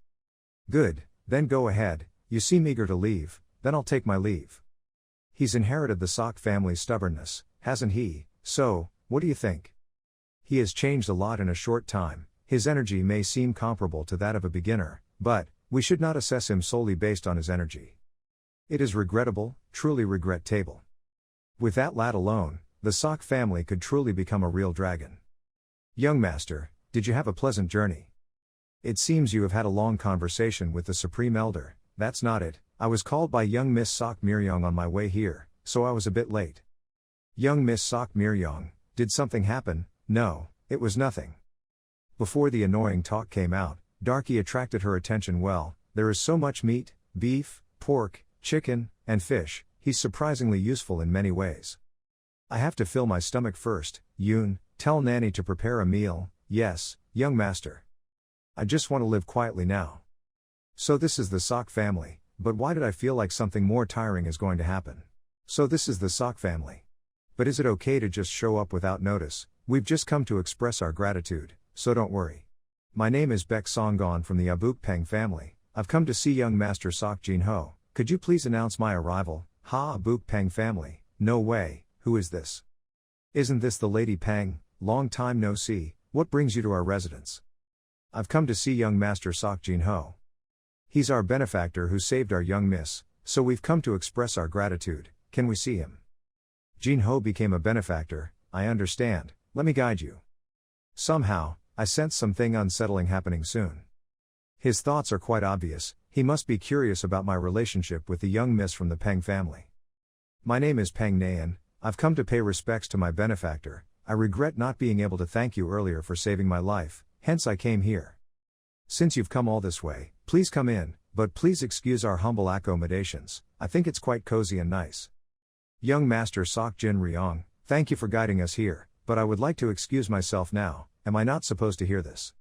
Good, then go ahead. You seem eager to leave, then I'll take my leave. He's inherited the Sok family's stubbornness, hasn't he? So, what do you think? He has changed a lot in a short time, his energy may seem comparable to that of a beginner, but we should not assess him solely based on his energy. It is regrettable, truly regret-table. With that lad alone, the Sock family could truly become a real dragon. Young master, did you have a pleasant journey? It seems you have had a long conversation with the Supreme Elder. That's not it, I was called by young Miss Sock Miryong on my way here, so I was a bit late. Young Miss Sock Miryong, did something happen? No, it was nothing. Before the annoying talk came out, Darky attracted her attention well. There is so much meat, beef, pork, chicken, and fish, he's surprisingly useful in many ways. I have to fill my stomach first. Yoon, tell Nanny to prepare a meal. Yes, young master. I just want to live quietly now. So this is the Sock family, but why did I feel like something more tiring is going to happen? So this is the Sock family. But is it okay to just show up without notice? We've just come to express our gratitude, so don't worry. My name is Baek Songgon from the Abuk Peng family. I've come to see young master Sock Jin Ho. Could you please announce my arrival? Ha, Abuk Peng family. No way, who is this? Isn't this the Lady Peng? Long time no see, what brings you to our residence? I've come to see young master Sock Jin Ho. He's our benefactor who saved our young miss, so we've come to express our gratitude. Can we see him? Jin Ho became a benefactor, I understand, let me guide you. Somehow, I sense something unsettling happening soon. His thoughts are quite obvious, he must be curious about my relationship with the young miss from the Peng family. My name is Peng Nayan, I've come to pay respects to my benefactor. I regret not being able to thank you earlier for saving my life, hence I came here. Since you've come all this way, please come in, but please excuse our humble accommodations, I think it's quite cozy and nice. Young Master Sock Jin Ryong, thank you for guiding us here, but I would like to excuse myself now. Am I not supposed to hear this?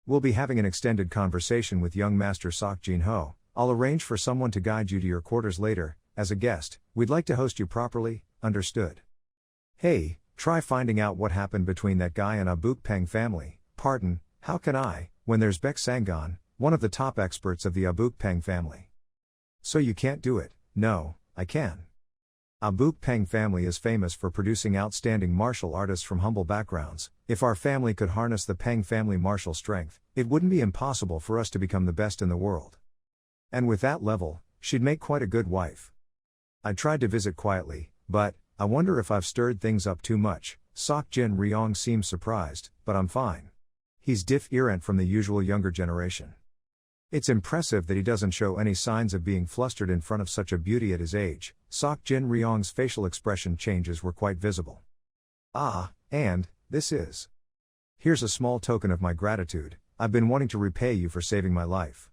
We'll be having an extended conversation with young Master Sock Jin Ho. I'll arrange for someone to guide you to your quarters later. As a guest, we'd like to host you properly, understood? Hey, try finding out what happened between that guy and Abuk Peng family. Pardon, how can I, when there's Baek Sanggon, one of the top experts of the Abuk Peng family? So you can't do it? No, I can. Abuk Peng family is famous for producing outstanding martial artists from humble backgrounds. If our family could harness the Peng family martial strength, it wouldn't be impossible for us to become the best in the world. And with that level, she'd make quite a good wife. I tried to visit quietly, but I wonder if I've stirred things up too much. Sock Jin Ryong seems surprised, but I'm fine. He's different from the usual younger generation. It's impressive that he doesn't show any signs of being flustered in front of such a beauty at his age. Sock Jin Ryong's facial expression changes were quite visible. Ah, and this is. Here's a small token of my gratitude. I've been wanting to repay you for saving my life.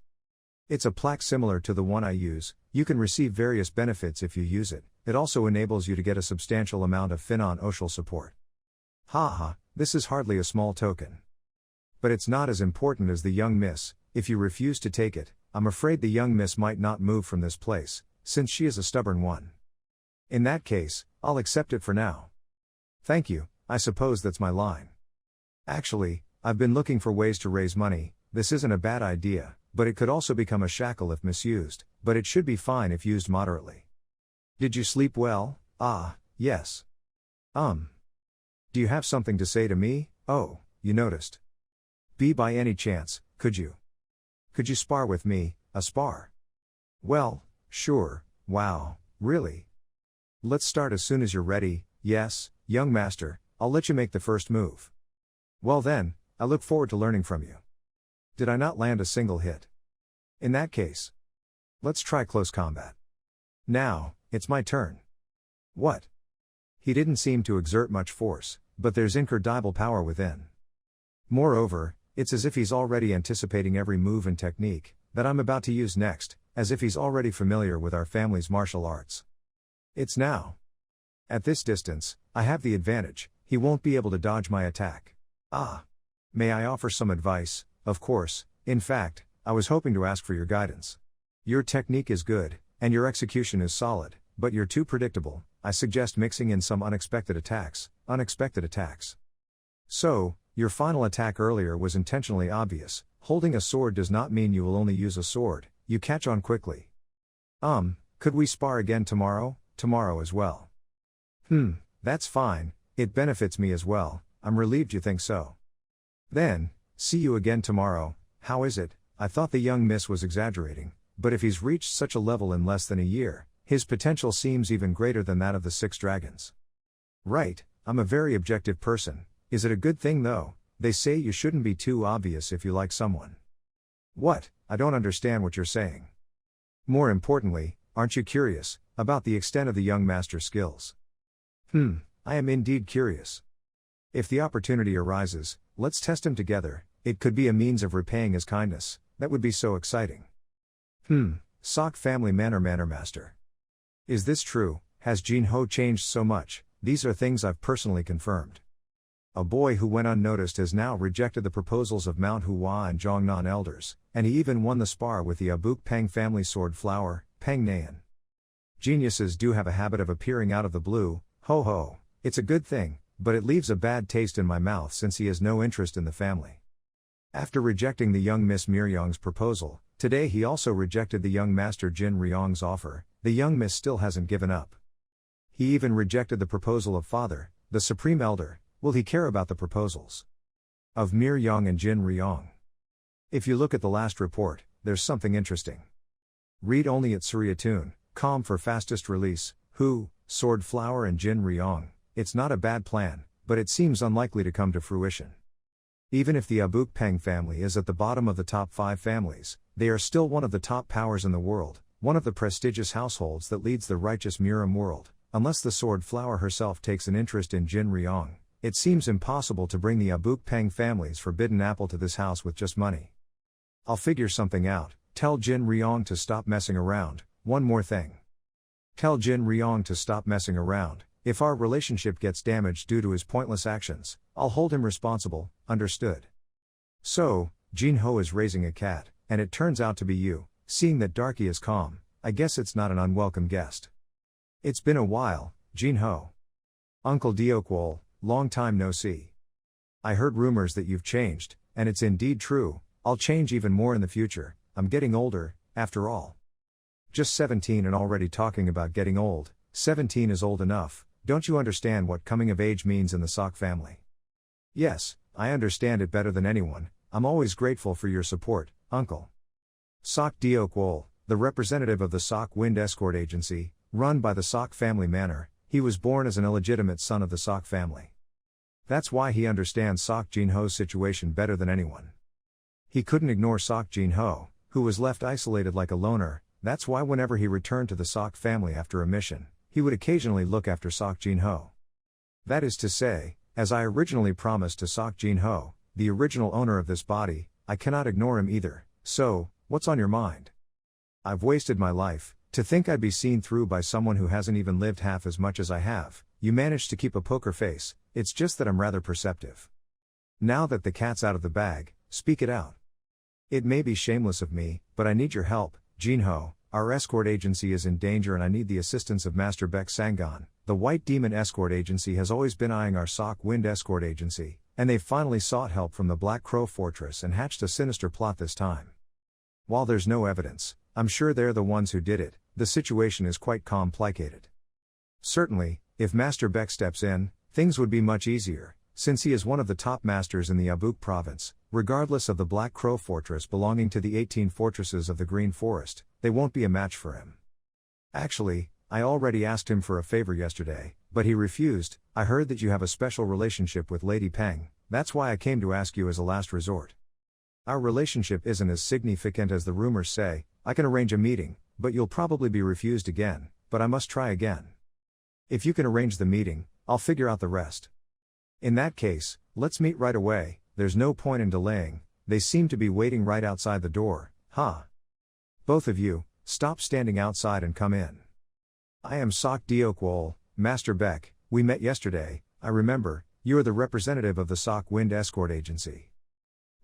It's a plaque similar to the one I use. You can receive various benefits if you use it. It also enables you to get a substantial amount of financial support. Haha, this is hardly a small token. But it's not as important as the young miss. If you refuse to take it, I'm afraid the young miss might not move from this place, since she is a stubborn one. In that case, I'll accept it for now. Thank you, I suppose that's my line. Actually, I've been looking for ways to raise money. This isn't a bad idea, but it could also become a shackle if misused, but it should be fine if used moderately. Did you sleep well? Ah, yes. Do you have something to say to me? Oh, you noticed. By any chance, could you spar with me, a spar? Well, sure, wow, really? Let's start as soon as you're ready. Yes, young master, I'll let you make the first move. Well then, I look forward to learning from you. Did I not land a single hit? In that case, let's try close combat. Now, it's my turn. What? He didn't seem to exert much force, but there's incredible power within. Moreover, it's as if he's already anticipating every move and technique that I'm about to use next, as if he's already familiar with our family's martial arts. It's now. At this distance, I have the advantage, he won't be able to dodge my attack. Ah. May I offer some advice? Of course, in fact, I was hoping to ask for your guidance. Your technique is good, and your execution is solid, but you're too predictable. I suggest mixing in some unexpected attacks. So, your final attack earlier was intentionally obvious. Holding a sword does not mean you will only use a sword, you catch on quickly. Could we spar again tomorrow? Tomorrow as well. That's fine, it benefits me as well, I'm relieved you think so. Then, see you again tomorrow. How is it? I thought the young miss was exaggerating, but if he's reached such a level in less than a year, his potential seems even greater than that of the 6 dragons. Right, I'm a very objective person. Is it a good thing though? They say you shouldn't be too obvious if you like someone. What? I don't understand what you're saying. More importantly, aren't you curious about the extent of the young master's skills? I am indeed curious. If the opportunity arises, let's test him together. It could be a means of repaying his kindness. That would be so exciting. Sock family manor master. Is this true? Has Jin-ho changed so much? These are things I've personally confirmed. A boy who went unnoticed has now rejected the proposals of Mount Hua and Zhongnan elders, and he even won the spar with the Abuk Peng family sword flower, Peng Nayan. Geniuses do have a habit of appearing out of the blue. Ho ho, it's a good thing, but it leaves a bad taste in my mouth since he has no interest in the family. After rejecting the young Miss Miryong's proposal, today he also rejected the young Master Jin Ryong's offer. The young miss still hasn't given up. He even rejected the proposal of Father, the Supreme Elder. Will he care about the proposals of Miryong and Jin Ryong? If you look at the last report, there's something interesting. Read only at Suryatun.com for fastest release. Sword Flower and Jin Ryong. It's not a bad plan, but it seems unlikely to come to fruition. Even if the Abuk Peng family is at the bottom of the top 5 families, they are still one of the top powers in the world, one of the prestigious households that leads the righteous Murim world. Unless the Sword Flower herself takes an interest in Jin Ryong, it seems impossible to bring the Abuk Peng family's forbidden apple to this house with just money. I'll figure something out. Tell Jin Ryong to stop messing around. One more thing. Tell Jin Ryong to stop messing around. If our relationship gets damaged due to his pointless actions, I'll hold him responsible. Understood? So, Jin-ho is raising a cat, and it turns out to be you. Seeing that Darky is calm, I guess it's not an unwelcome guest. It's been a while, Jin-ho. Uncle Deokwol, long time no see. I heard rumors that you've changed, and it's indeed true. I'll change even more in the future. I'm getting older, after all. Just 17 and already talking about getting old. 17 is old enough. Don't you understand what coming of age means in the Sock family? Yes, I understand it better than anyone. I'm always grateful for your support, Uncle. Sock Deokwol, the representative of the Sock Wind Escort Agency, run by the Sock family manor. He was born as an illegitimate son of the Sock family. That's why he understands Sock Jin-ho's situation better than anyone. He couldn't ignore Sock Jin-ho, who was left isolated like a loner. That's why whenever he returned to the Sock family after a mission, he would occasionally look after Sock Jin-ho. That is to say, as I originally promised to Sock Jin-ho, the original owner of this body, I cannot ignore him either. So, what's on your mind? I've wasted my life. To think I'd be seen through by someone who hasn't even lived half as much as I have. You managed to keep a poker face. It's just that I'm rather perceptive. Now that the cat's out of the bag, speak it out. It may be shameless of me, but I need your help, Jin-ho. Our escort agency is in danger and I need the assistance of Master Beck Sangan. The White Demon Escort Agency has always been eyeing our Sock Wind Escort Agency, and they've finally sought help from the Black Crow Fortress and hatched a sinister plot this time. While there's no evidence, I'm sure they're the ones who did it. The situation is quite complicated. Certainly, if Master Beck steps in, things would be much easier, since he is one of the top masters in the Abuk province. Regardless of the Black Crow Fortress belonging to the 18 fortresses of the Green Forest, they won't be a match for him. Actually, I already asked him for a favor yesterday, but he refused. I heard that you have a special relationship with Lady Peng. That's why I came to ask you as a last resort. Our relationship isn't as significant as the rumors say. I can arrange a meeting, but you'll probably be refused again, but I must try again. If you can arrange the meeting, I'll figure out the rest. In that case, let's meet right away. There's no point in delaying. They seem to be waiting right outside the door. Both of you, stop standing outside and come in. I am Sock Deokwol, Master Beck. We met yesterday. I remember. You are the representative of the Sock Wind Escort Agency.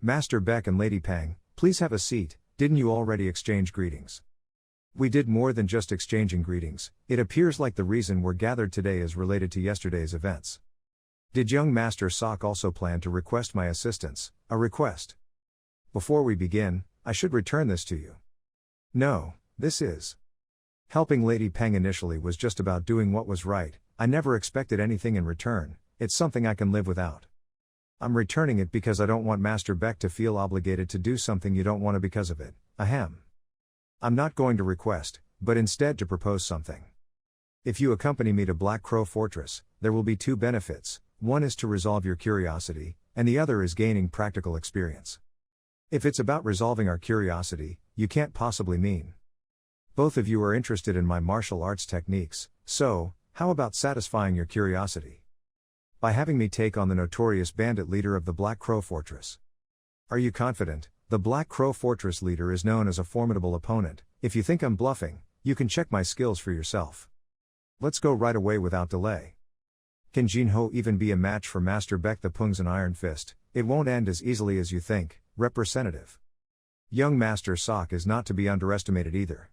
Master Beck and Lady Peng, please have a seat. Didn't you already exchange greetings? We did more than just exchanging greetings. It appears like the reason we're gathered today is related to yesterday's events. Did young Master Sock also plan to request my assistance? A request? Before we begin, I should return this to you. No, this is. Helping Lady Peng initially was just about doing what was right. I never expected anything in return. It's something I can live without. I'm returning it because I don't want Master Beck to feel obligated to do something you don't want to because of it. Ahem. I'm not going to request, but instead to propose something. If you accompany me to Black Crow Fortress, there will be two benefits. One is to resolve your curiosity, and the other is gaining practical experience. If it's about resolving our curiosity, you can't possibly mean. Both of you are interested in my martial arts techniques, so, how about satisfying your curiosity? By having me take on the notorious bandit leader of the Black Crow Fortress. Are you confident? The Black Crow Fortress leader is known as a formidable opponent. If you think I'm bluffing, you can check my skills for yourself. Let's go right away without delay. Can Jinho even be a match for Master Beck the Pung's an Iron Fist? It won't end as easily as you think, Representative. Young Master Sok is not to be underestimated either.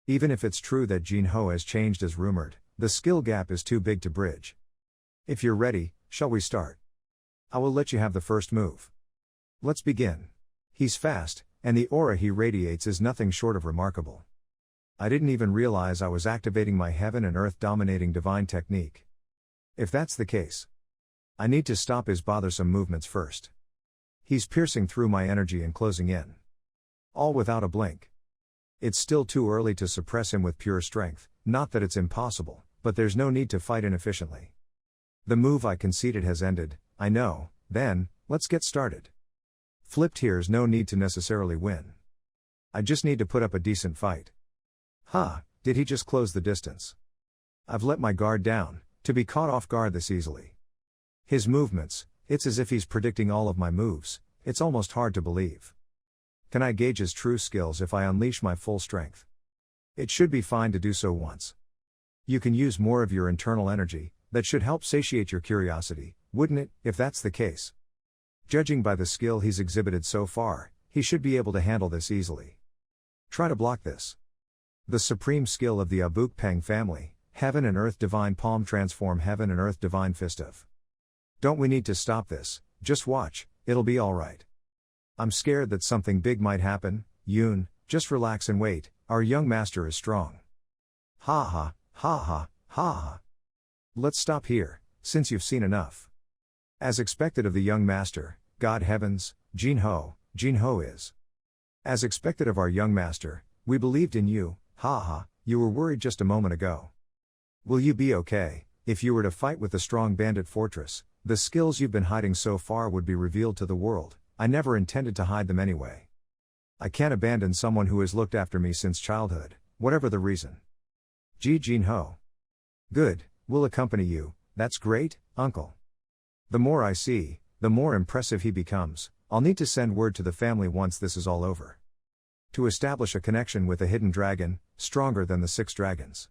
Even if it's true that Jinho has changed as rumored, the skill gap is too big to bridge. If you're ready, shall we start? I will let you have the first move. Let's begin. He's fast, and the aura he radiates is nothing short of remarkable. I didn't even realize I was activating my heaven and earth dominating divine technique. If that's the case, I need to stop his bothersome movements first. He's piercing through my energy and closing in. All without a blink. It's still too early to suppress him with pure strength, not that it's impossible, but there's no need to fight inefficiently. The move I conceded has ended, I know, then, let's get started. Flipped here's no need to necessarily win. I just need to put up a decent fight. Did he just close the distance? I've let my guard down, to be caught off guard this easily. His movements, it's as if he's predicting all of my moves, it's almost hard to believe. Can I gauge his true skills if I unleash my full strength? It should be fine to do so once. You can use more of your internal energy, that should help satiate your curiosity, wouldn't it, if that's the case? Judging by the skill he's exhibited so far, he should be able to handle this easily. Try to block this. The supreme skill of the Abuk Peng family, Heaven and Earth Divine Palm transform Heaven and Earth Divine Fist of. Don't we need to stop this? Just watch, it'll be alright. I'm scared that something big might happen. Yoon, just relax and wait, our young master is strong. Ha ha, ha ha, ha ha. Let's stop here, since you've seen enough. As expected of the young master, God heavens, Jinho is. As expected of our young master, we believed in you, ha ha, you were worried just a moment ago. Will you be okay? If you were to fight with the strong bandit fortress, the skills you've been hiding so far would be revealed to the world. I never intended to hide them anyway. I can't abandon someone who has looked after me since childhood, whatever the reason. Jinho. Good, we'll accompany you, that's great, uncle. The more I see, the more impressive he becomes. I'll need to send word to the family once this is all over. To establish a connection with a hidden dragon, stronger than the 6 dragons.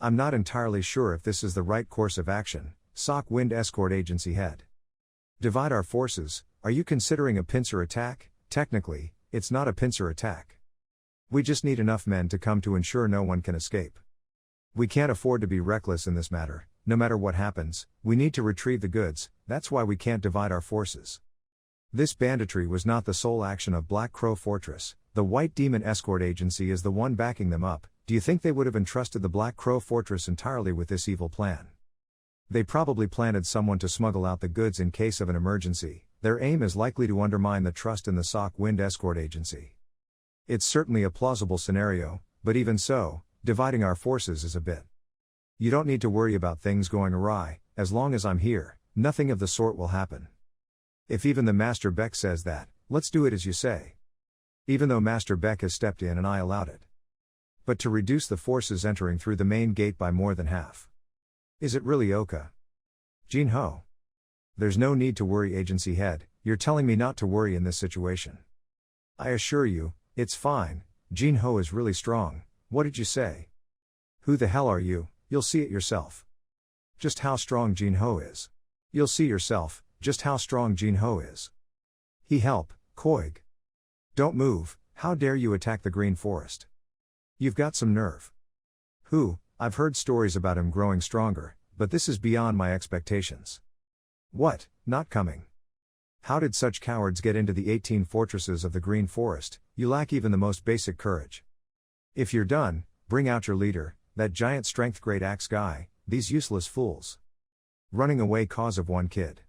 I'm not entirely sure if this is the right course of action, Sok Wind Escort Agency Head. Divide our forces. Are you considering a pincer attack? Technically, it's not a pincer attack. We just need enough men to come to ensure no one can escape. We can't afford to be reckless in this matter. No matter what happens, we need to retrieve the goods, that's why we can't divide our forces. This banditry was not the sole action of Black Crow Fortress, the White Demon Escort Agency is the one backing them up. Do you think they would have entrusted the Black Crow Fortress entirely with this evil plan? They probably planted someone to smuggle out the goods in case of an emergency. Their aim is likely to undermine the trust in the Sok Wind Escort Agency. It's certainly a plausible scenario, but even so, dividing our forces is a bit. You don't need to worry about things going awry, as long as I'm here, nothing of the sort will happen. If even the Master Beck says that, let's do it as you say. Even though Master Beck has stepped in and I allowed it. But to reduce the forces entering through the main gate by more than half. Is it really Oka? Jinho. There's no need to worry, Agency Head, you're telling me not to worry in this situation. I assure you, it's fine, Jinho is really strong. What did you say? Who the hell are you? You'll see it yourself. Just how strong Jinho is. You'll see yourself, just how strong Jinho is. He help, Koig. Don't move, how dare you attack the Green Forest? You've got some nerve. Who? I've heard stories about him growing stronger, but this is beyond my expectations. What, not coming? How did such cowards get into the 18 fortresses of the Green Forest? You lack even the most basic courage. If you're done, bring out your leader, that giant strength great axe guy, these useless fools. Running away cause of one kid.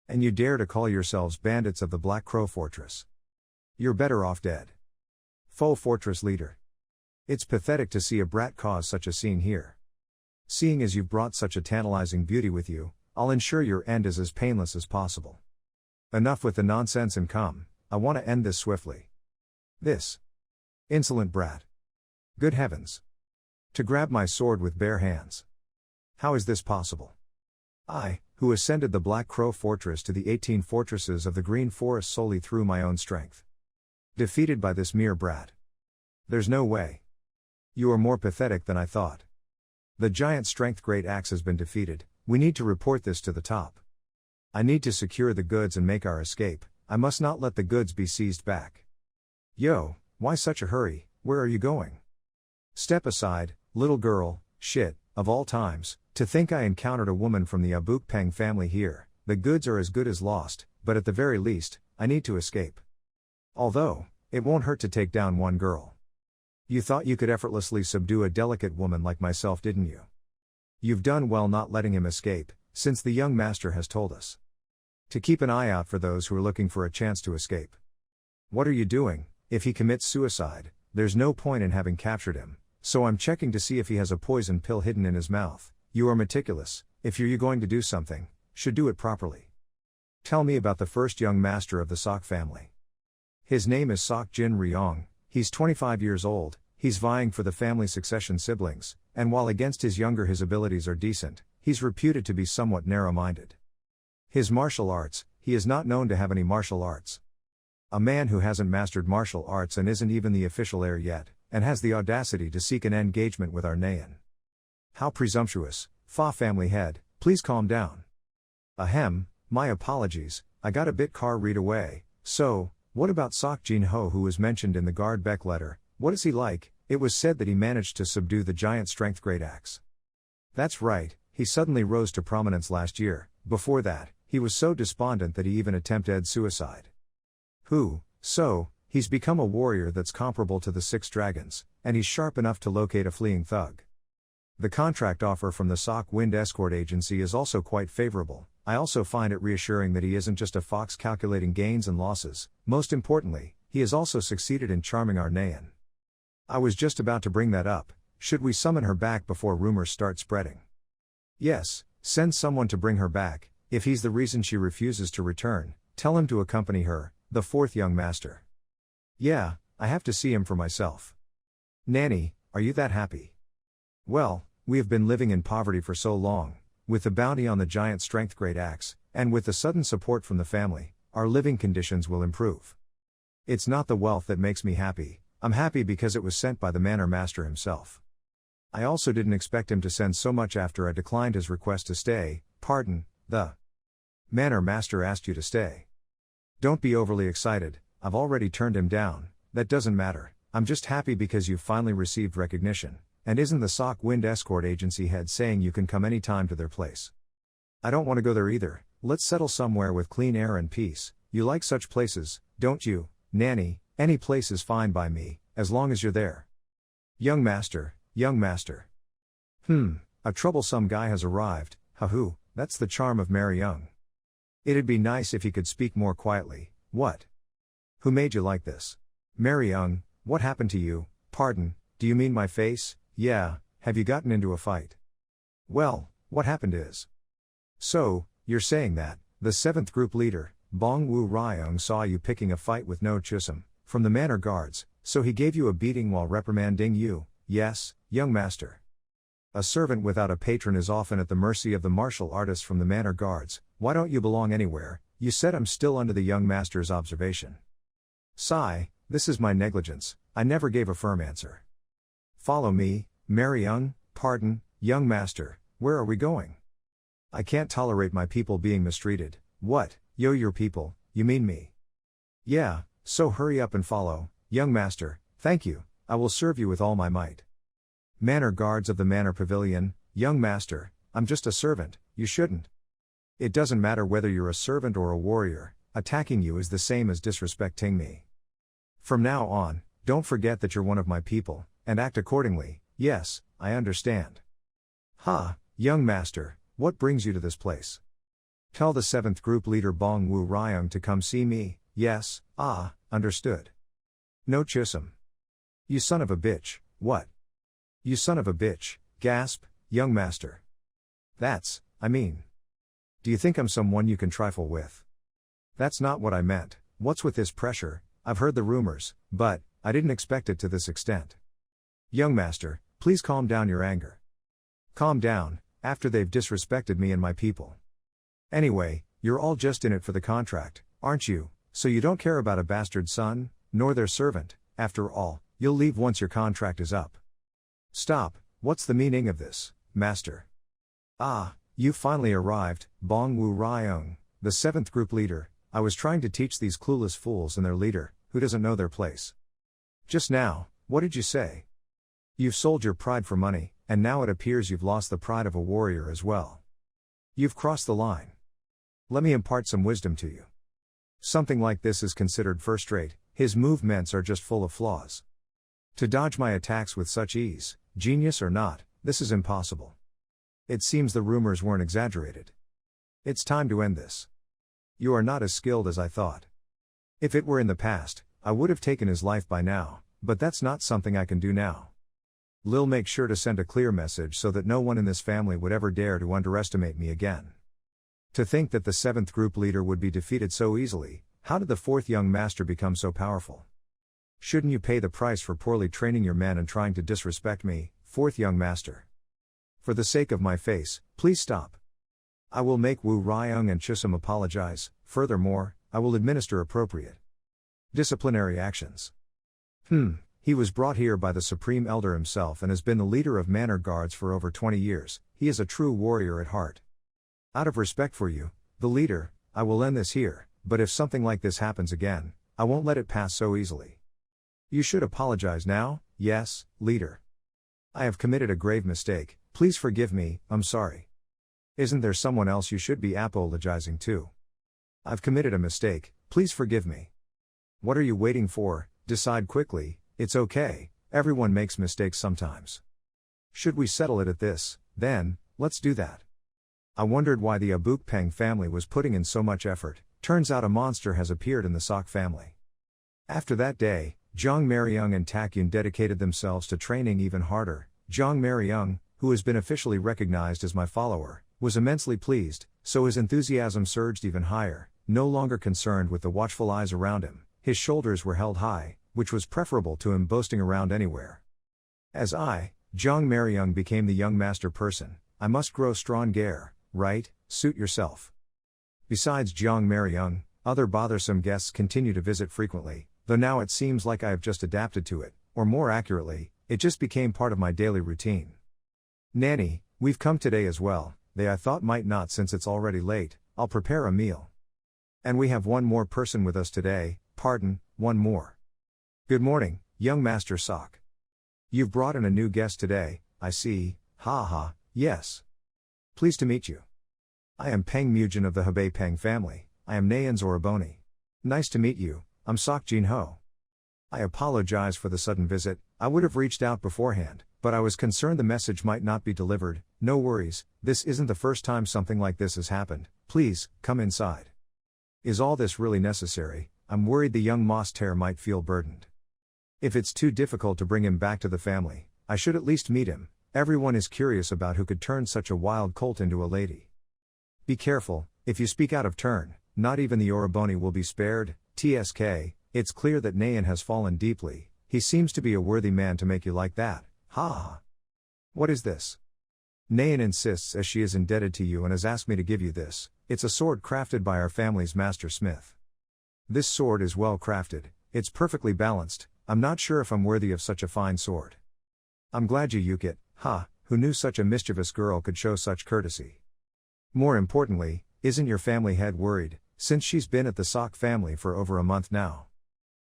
And you dare to call yourselves bandits of the Black Crow Fortress. You're better off dead. Faux Fortress Leader. It's pathetic to see a brat cause such a scene here. Seeing as you've brought such a tantalizing beauty with you, I'll ensure your end is as painless as possible. Enough with the nonsense and come, I want to end this swiftly. This insolent brat. Good heavens. To grab my sword with bare hands. How is this possible? I, who ascended the Black Crow Fortress to the 18 fortresses of the Green Forest solely through my own strength. Defeated by this mere brat. There's no way. You are more pathetic than I thought. The giant strength great axe has been defeated, we need to report this to the top. I need to secure the goods and make our escape, I must not let the goods be seized back. Yo, why such a hurry, where are you going? Step aside, little girl, shit, of all times, to think I encountered a woman from the Abukpeng family here, the goods are as good as lost, but at the very least, I need to escape. Although, it won't hurt to take down one girl. You thought you could effortlessly subdue a delicate woman like myself, didn't you? You've done well not letting him escape, since the young master has told us to keep an eye out for those who are looking for a chance to escape. What are you doing? If he commits suicide, there's no point in having captured him, so I'm checking to see if he has a poison pill hidden in his mouth. You are meticulous, if you're going to do something, should do it properly. Tell me about the first young master of the Sok family. His name is Sok Jin Ryong, he's 25 years old, he's vying for the family succession siblings, and while against his younger his abilities are decent, he's reputed to be somewhat narrow-minded. His martial arts, he is not known to have any martial arts. A man who hasn't mastered martial arts and isn't even the official heir yet, and has the audacity to seek an engagement with our Nayan. How presumptuous, Fa family head, please calm down. Ahem, my apologies, I got a bit carried away, so, what about Sok Jin Ho who was mentioned in the Guard Beck letter, what is he like? It was said that he managed to subdue the giant strength great axe. That's right, he suddenly rose to prominence last year, before that, he was so despondent that he even attempted suicide. So, he's become a warrior that's comparable to the Six Dragons, and he's sharp enough to locate a fleeing thug. The contract offer from the Sok Wind Escort Agency is also quite favorable. I also find it reassuring that he isn't just a fox calculating gains and losses, most importantly, he has also succeeded in charming our Nayan. I was just about to bring that up, should we summon her back before rumors start spreading? Yes, send someone to bring her back, if he's the reason she refuses to return, tell him to accompany her, the fourth young master. Yeah, I have to see him for myself. Nanny, are you that happy? Well, we have been living in poverty for so long, with the bounty on the giant strength great axe, and with the sudden support from the family, our living conditions will improve. It's not the wealth that makes me happy, I'm happy because it was sent by the manor master himself. I also didn't expect him to send so much after I declined his request to stay. Pardon, the manor master asked you to stay. Don't be overly excited, I've already turned him down, that doesn't matter, I'm just happy because you've finally received recognition, and isn't the Sok Wind Escort Agency head saying you can come anytime to their place? I don't want to go there either, let's settle somewhere with clean air and peace, you like such places, don't you, Nanny? Any place is fine by me, as long as you're there. Young master. A troublesome guy has arrived, hahoo, that's the charm of Mary Young. It'd be nice if he could speak more quietly. What? Who made you like this? Mary Young, what happened to you? Pardon, do you mean my face? Yeah, have you gotten into a fight? Well, what happened is. So, you're saying that, the seventh group leader, Bong Wu Ryung saw you picking a fight with No Chusum, from the manor guards, so he gave you a beating while reprimanding you, yes, young master. A servant without a patron is often at the mercy of the martial artists from the manor guards. Why don't you belong anywhere? You said I'm still under the young master's observation. Sigh, this is my negligence, I never gave a firm answer. Follow me, Mary Young. Pardon, young master, where are we going? I can't tolerate my people being mistreated. What, yo your people, you mean me? Yeah, so hurry up and follow, young master, thank you, I will serve you with all my might. Manor guards of the manor pavilion, young master, I'm just a servant, you shouldn't. It doesn't matter whether you're a servant or a warrior, attacking you is the same as disrespecting me. From now on, don't forget that you're one of my people, and act accordingly. Yes, I understand. Ha, young master, what brings you to this place? Tell the 7th group leader Bong Wu Ryung to come see me. Yes, understood. No Chisum. You son of a bitch, what? You son of a bitch, gasp, young master. I mean. Do you think I'm someone you can trifle with? That's not what I meant. What's with this pressure? I've heard the rumors, but I didn't expect it to this extent. Young master, please calm down your anger. Calm down, after they've disrespected me and my people. Anyway, you're all just in it for the contract, aren't you? So you don't care about a bastard son, nor their servant. After all, you'll leave once your contract is up. Stop, what's the meaning of this, master? You finally arrived, Bong Wu Ryung, the 7th group leader. I was trying to teach these clueless fools and their leader, who doesn't know their place. Just now, what did you say? You've sold your pride for money, and now it appears you've lost the pride of a warrior as well. You've crossed the line. Let me impart some wisdom to you. Something like this is considered first-rate, his movements are just full of flaws. To dodge my attacks with such ease, genius or not, this is impossible. It seems the rumors weren't exaggerated. It's time to end this. You are not as skilled as I thought. If it were in the past, I would have taken his life by now, but that's not something I can do now. Lil, make sure to send a clear message so that no one in this family would ever dare to underestimate me again. To think that the 7th group leader would be defeated so easily, how did the 4th young master become so powerful? Shouldn't you pay the price for poorly training your men and trying to disrespect me, 4th young master? For the sake of my face, please stop. I will make Wu Ryung and Chisum apologize. Furthermore, I will administer appropriate disciplinary actions. He was brought here by the Supreme Elder himself and has been the leader of manor guards for over 20 years, he is a true warrior at heart. Out of respect for you, the leader, I will end this here, but if something like this happens again, I won't let it pass so easily. You should apologize now. Yes, leader. I have committed a grave mistake, please forgive me, I'm sorry. Isn't there someone else you should be apologizing to? I've committed a mistake, please forgive me. What are you waiting for? Decide quickly, it's okay, everyone makes mistakes sometimes. Should we settle it at this, then, let's do that. I wondered why the Abukpeng family was putting in so much effort, turns out a monster has appeared in the Sok family. After that day, Jong Maryung and Takyun dedicated themselves to training even harder. Jong Maryung, who has been officially recognized as my follower, was immensely pleased, so his enthusiasm surged even higher, no longer concerned with the watchful eyes around him, his shoulders were held high, which was preferable to him boasting around anywhere. As I, Jong Maryung, became the young master person, I must grow stronger, right? Suit yourself. Besides Jong Maryung, other bothersome guests continue to visit frequently, though now it seems like I have just adapted to it, or more accurately, it just became part of my daily routine. Nanny, we've come today as well, they I thought might not since it's already late, I'll prepare a meal. And we have one more person with us today, pardon, one more. Good morning, young Master Sok. You've brought in a new guest today, I see, yes. Pleased to meet you. I am Peng Mujin of the Hebei Peng family, I am Nayan's Oraboni. Nice to meet you, I'm Sok Jin Ho. I apologize for the sudden visit, I would have reached out beforehand, but I was concerned the message might not be delivered. No worries, this isn't the first time something like this has happened, please, come inside. Is all this really necessary? I'm worried the young Moster might feel burdened. If it's too difficult to bring him back to the family, I should at least meet him. Everyone is curious about who could turn such a wild colt into a lady. Be careful, if you speak out of turn, not even the Oraboni will be spared. TSK, it's clear that Nayan has fallen deeply, he seems to be a worthy man to make you like that, What is this? Nayan insists as she is indebted to you and has asked me to give you this, it's a sword crafted by our family's master smith. This sword is well crafted, it's perfectly balanced, I'm not sure if I'm worthy of such a fine sword. I'm glad you use it, who knew such a mischievous girl could show such courtesy. More importantly, isn't your family head worried, since she's been at the Sok family for over a month now?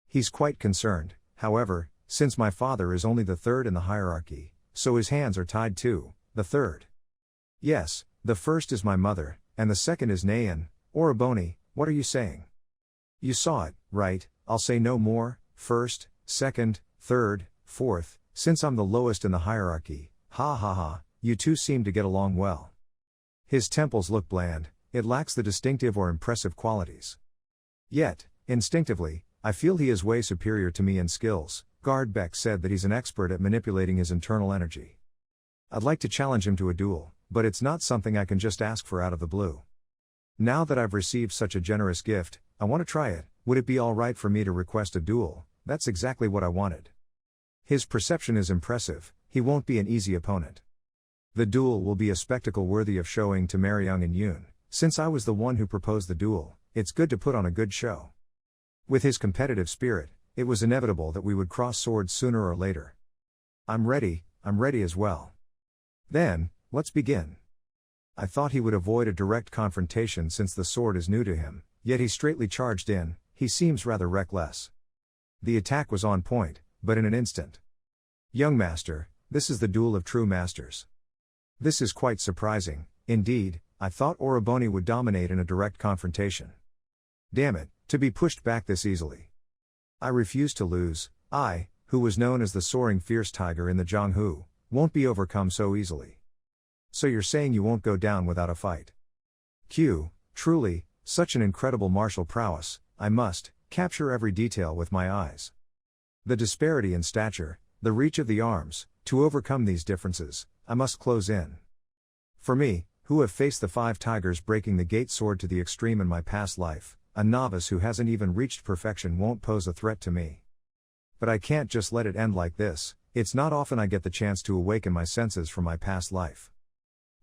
He's quite concerned, however, since my father is only the third in the hierarchy, so his hands are tied too, the third. Yes, the first is my mother, and the second is Nayan. Oraboni, what are you saying? You saw it, right? I'll say no more. First, second, third, fourth, since I'm the lowest in the hierarchy, you two seem to get along well. His temples look bland, it lacks the distinctive or impressive qualities. Yet, instinctively, I feel he is way superior to me in skills. Gardbeck said that he's an expert at manipulating his internal energy. I'd like to challenge him to a duel, but it's not something I can just ask for out of the blue. Now that I've received such a generous gift, I want to try it. Would it be alright for me to request a duel? That's exactly what I wanted. His perception is impressive, he won't be an easy opponent. The duel will be a spectacle worthy of showing to Mariung and Yoon. Since I was the one who proposed the duel, it's good to put on a good show. With his competitive spirit, it was inevitable that we would cross swords sooner or later. I'm ready as well. Then, let's begin. I thought he would avoid a direct confrontation since the sword is new to him, yet he straightly charged in. He seems rather reckless. The attack was on point, but in an instant. Young master, this is the duel of true masters. This is quite surprising, indeed. I thought Oroboni would dominate in a direct confrontation. Damn it, to be pushed back this easily. I refuse to lose. I, who was known as the soaring fierce tiger in the Jianghu, won't be overcome so easily. So you're saying you won't go down without a fight? Q, truly, such an incredible martial prowess, I must capture every detail with my eyes. The disparity in stature, the reach of the arms, to overcome these differences, I must close in. For me, who have faced the 5 tigers breaking the gate sword to the extreme in my past life, a novice who hasn't even reached perfection won't pose a threat to me. But I can't just let it end like this. It's not often I get the chance to awaken my senses from my past life.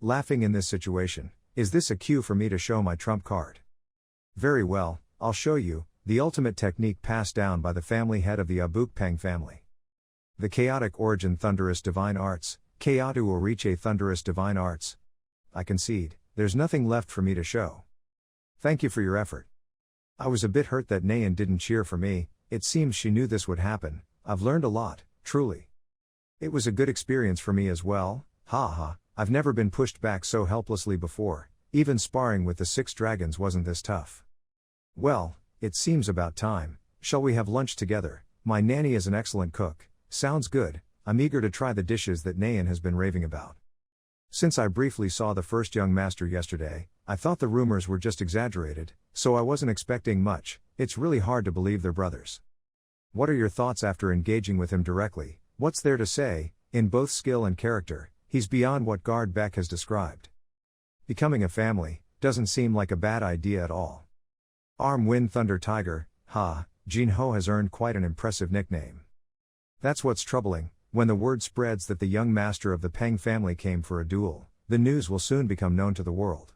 Laughing in this situation, is this a cue for me to show my trump card? Very well, I'll show you, the ultimate technique passed down by the family head of the Abukpeng family. The chaotic origin thunderous divine arts, Chaotu Oriche thunderous divine arts. I concede, there's nothing left for me to show. Thank you for your effort. I was a bit hurt that Nayan didn't cheer for me. It seems she knew this would happen. I've learned a lot, truly. It was a good experience for me as well. Ha. I've never been pushed back so helplessly before. Even sparring with the 6 dragons wasn't this tough. Well, it seems about time. Shall we have lunch together? My nanny is an excellent cook. Sounds good. I'm eager to try the dishes that Nayan has been raving about. Since I briefly saw the first young master yesterday, I thought the rumors were just exaggerated, so I wasn't expecting much. It's really hard to believe they're brothers. What are your thoughts after engaging with him directly? What's there to say? In both skill and character, he's beyond what Gardbeck has described. Becoming a family doesn't seem like a bad idea at all. Arm Wind Thunder Tiger, Jinho has earned quite an impressive nickname. That's what's troubling. When the word spreads that the young master of the Peng family came for a duel, the news will soon become known to the world.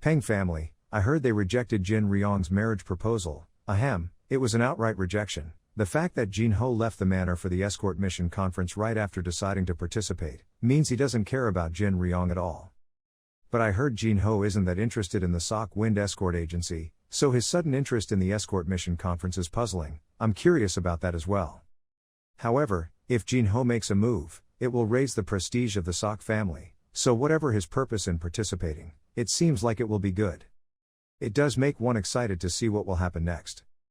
Peng family, I heard they rejected Jin Ryong's marriage proposal. Ahem, it was an outright rejection. The fact that Jinho left the manor for the escort mission conference right after deciding to participate, means he doesn't care about Jin Ryong at all. But I heard Jinho isn't that interested in the Sok Wind escort agency, so his sudden interest in the escort mission conference is puzzling. I'm curious about that as well. However, if Jinho makes a move, it will raise the prestige of the Sok family, so whatever his purpose in participating, it seems like it will be good. It does make one excited to see what will happen next.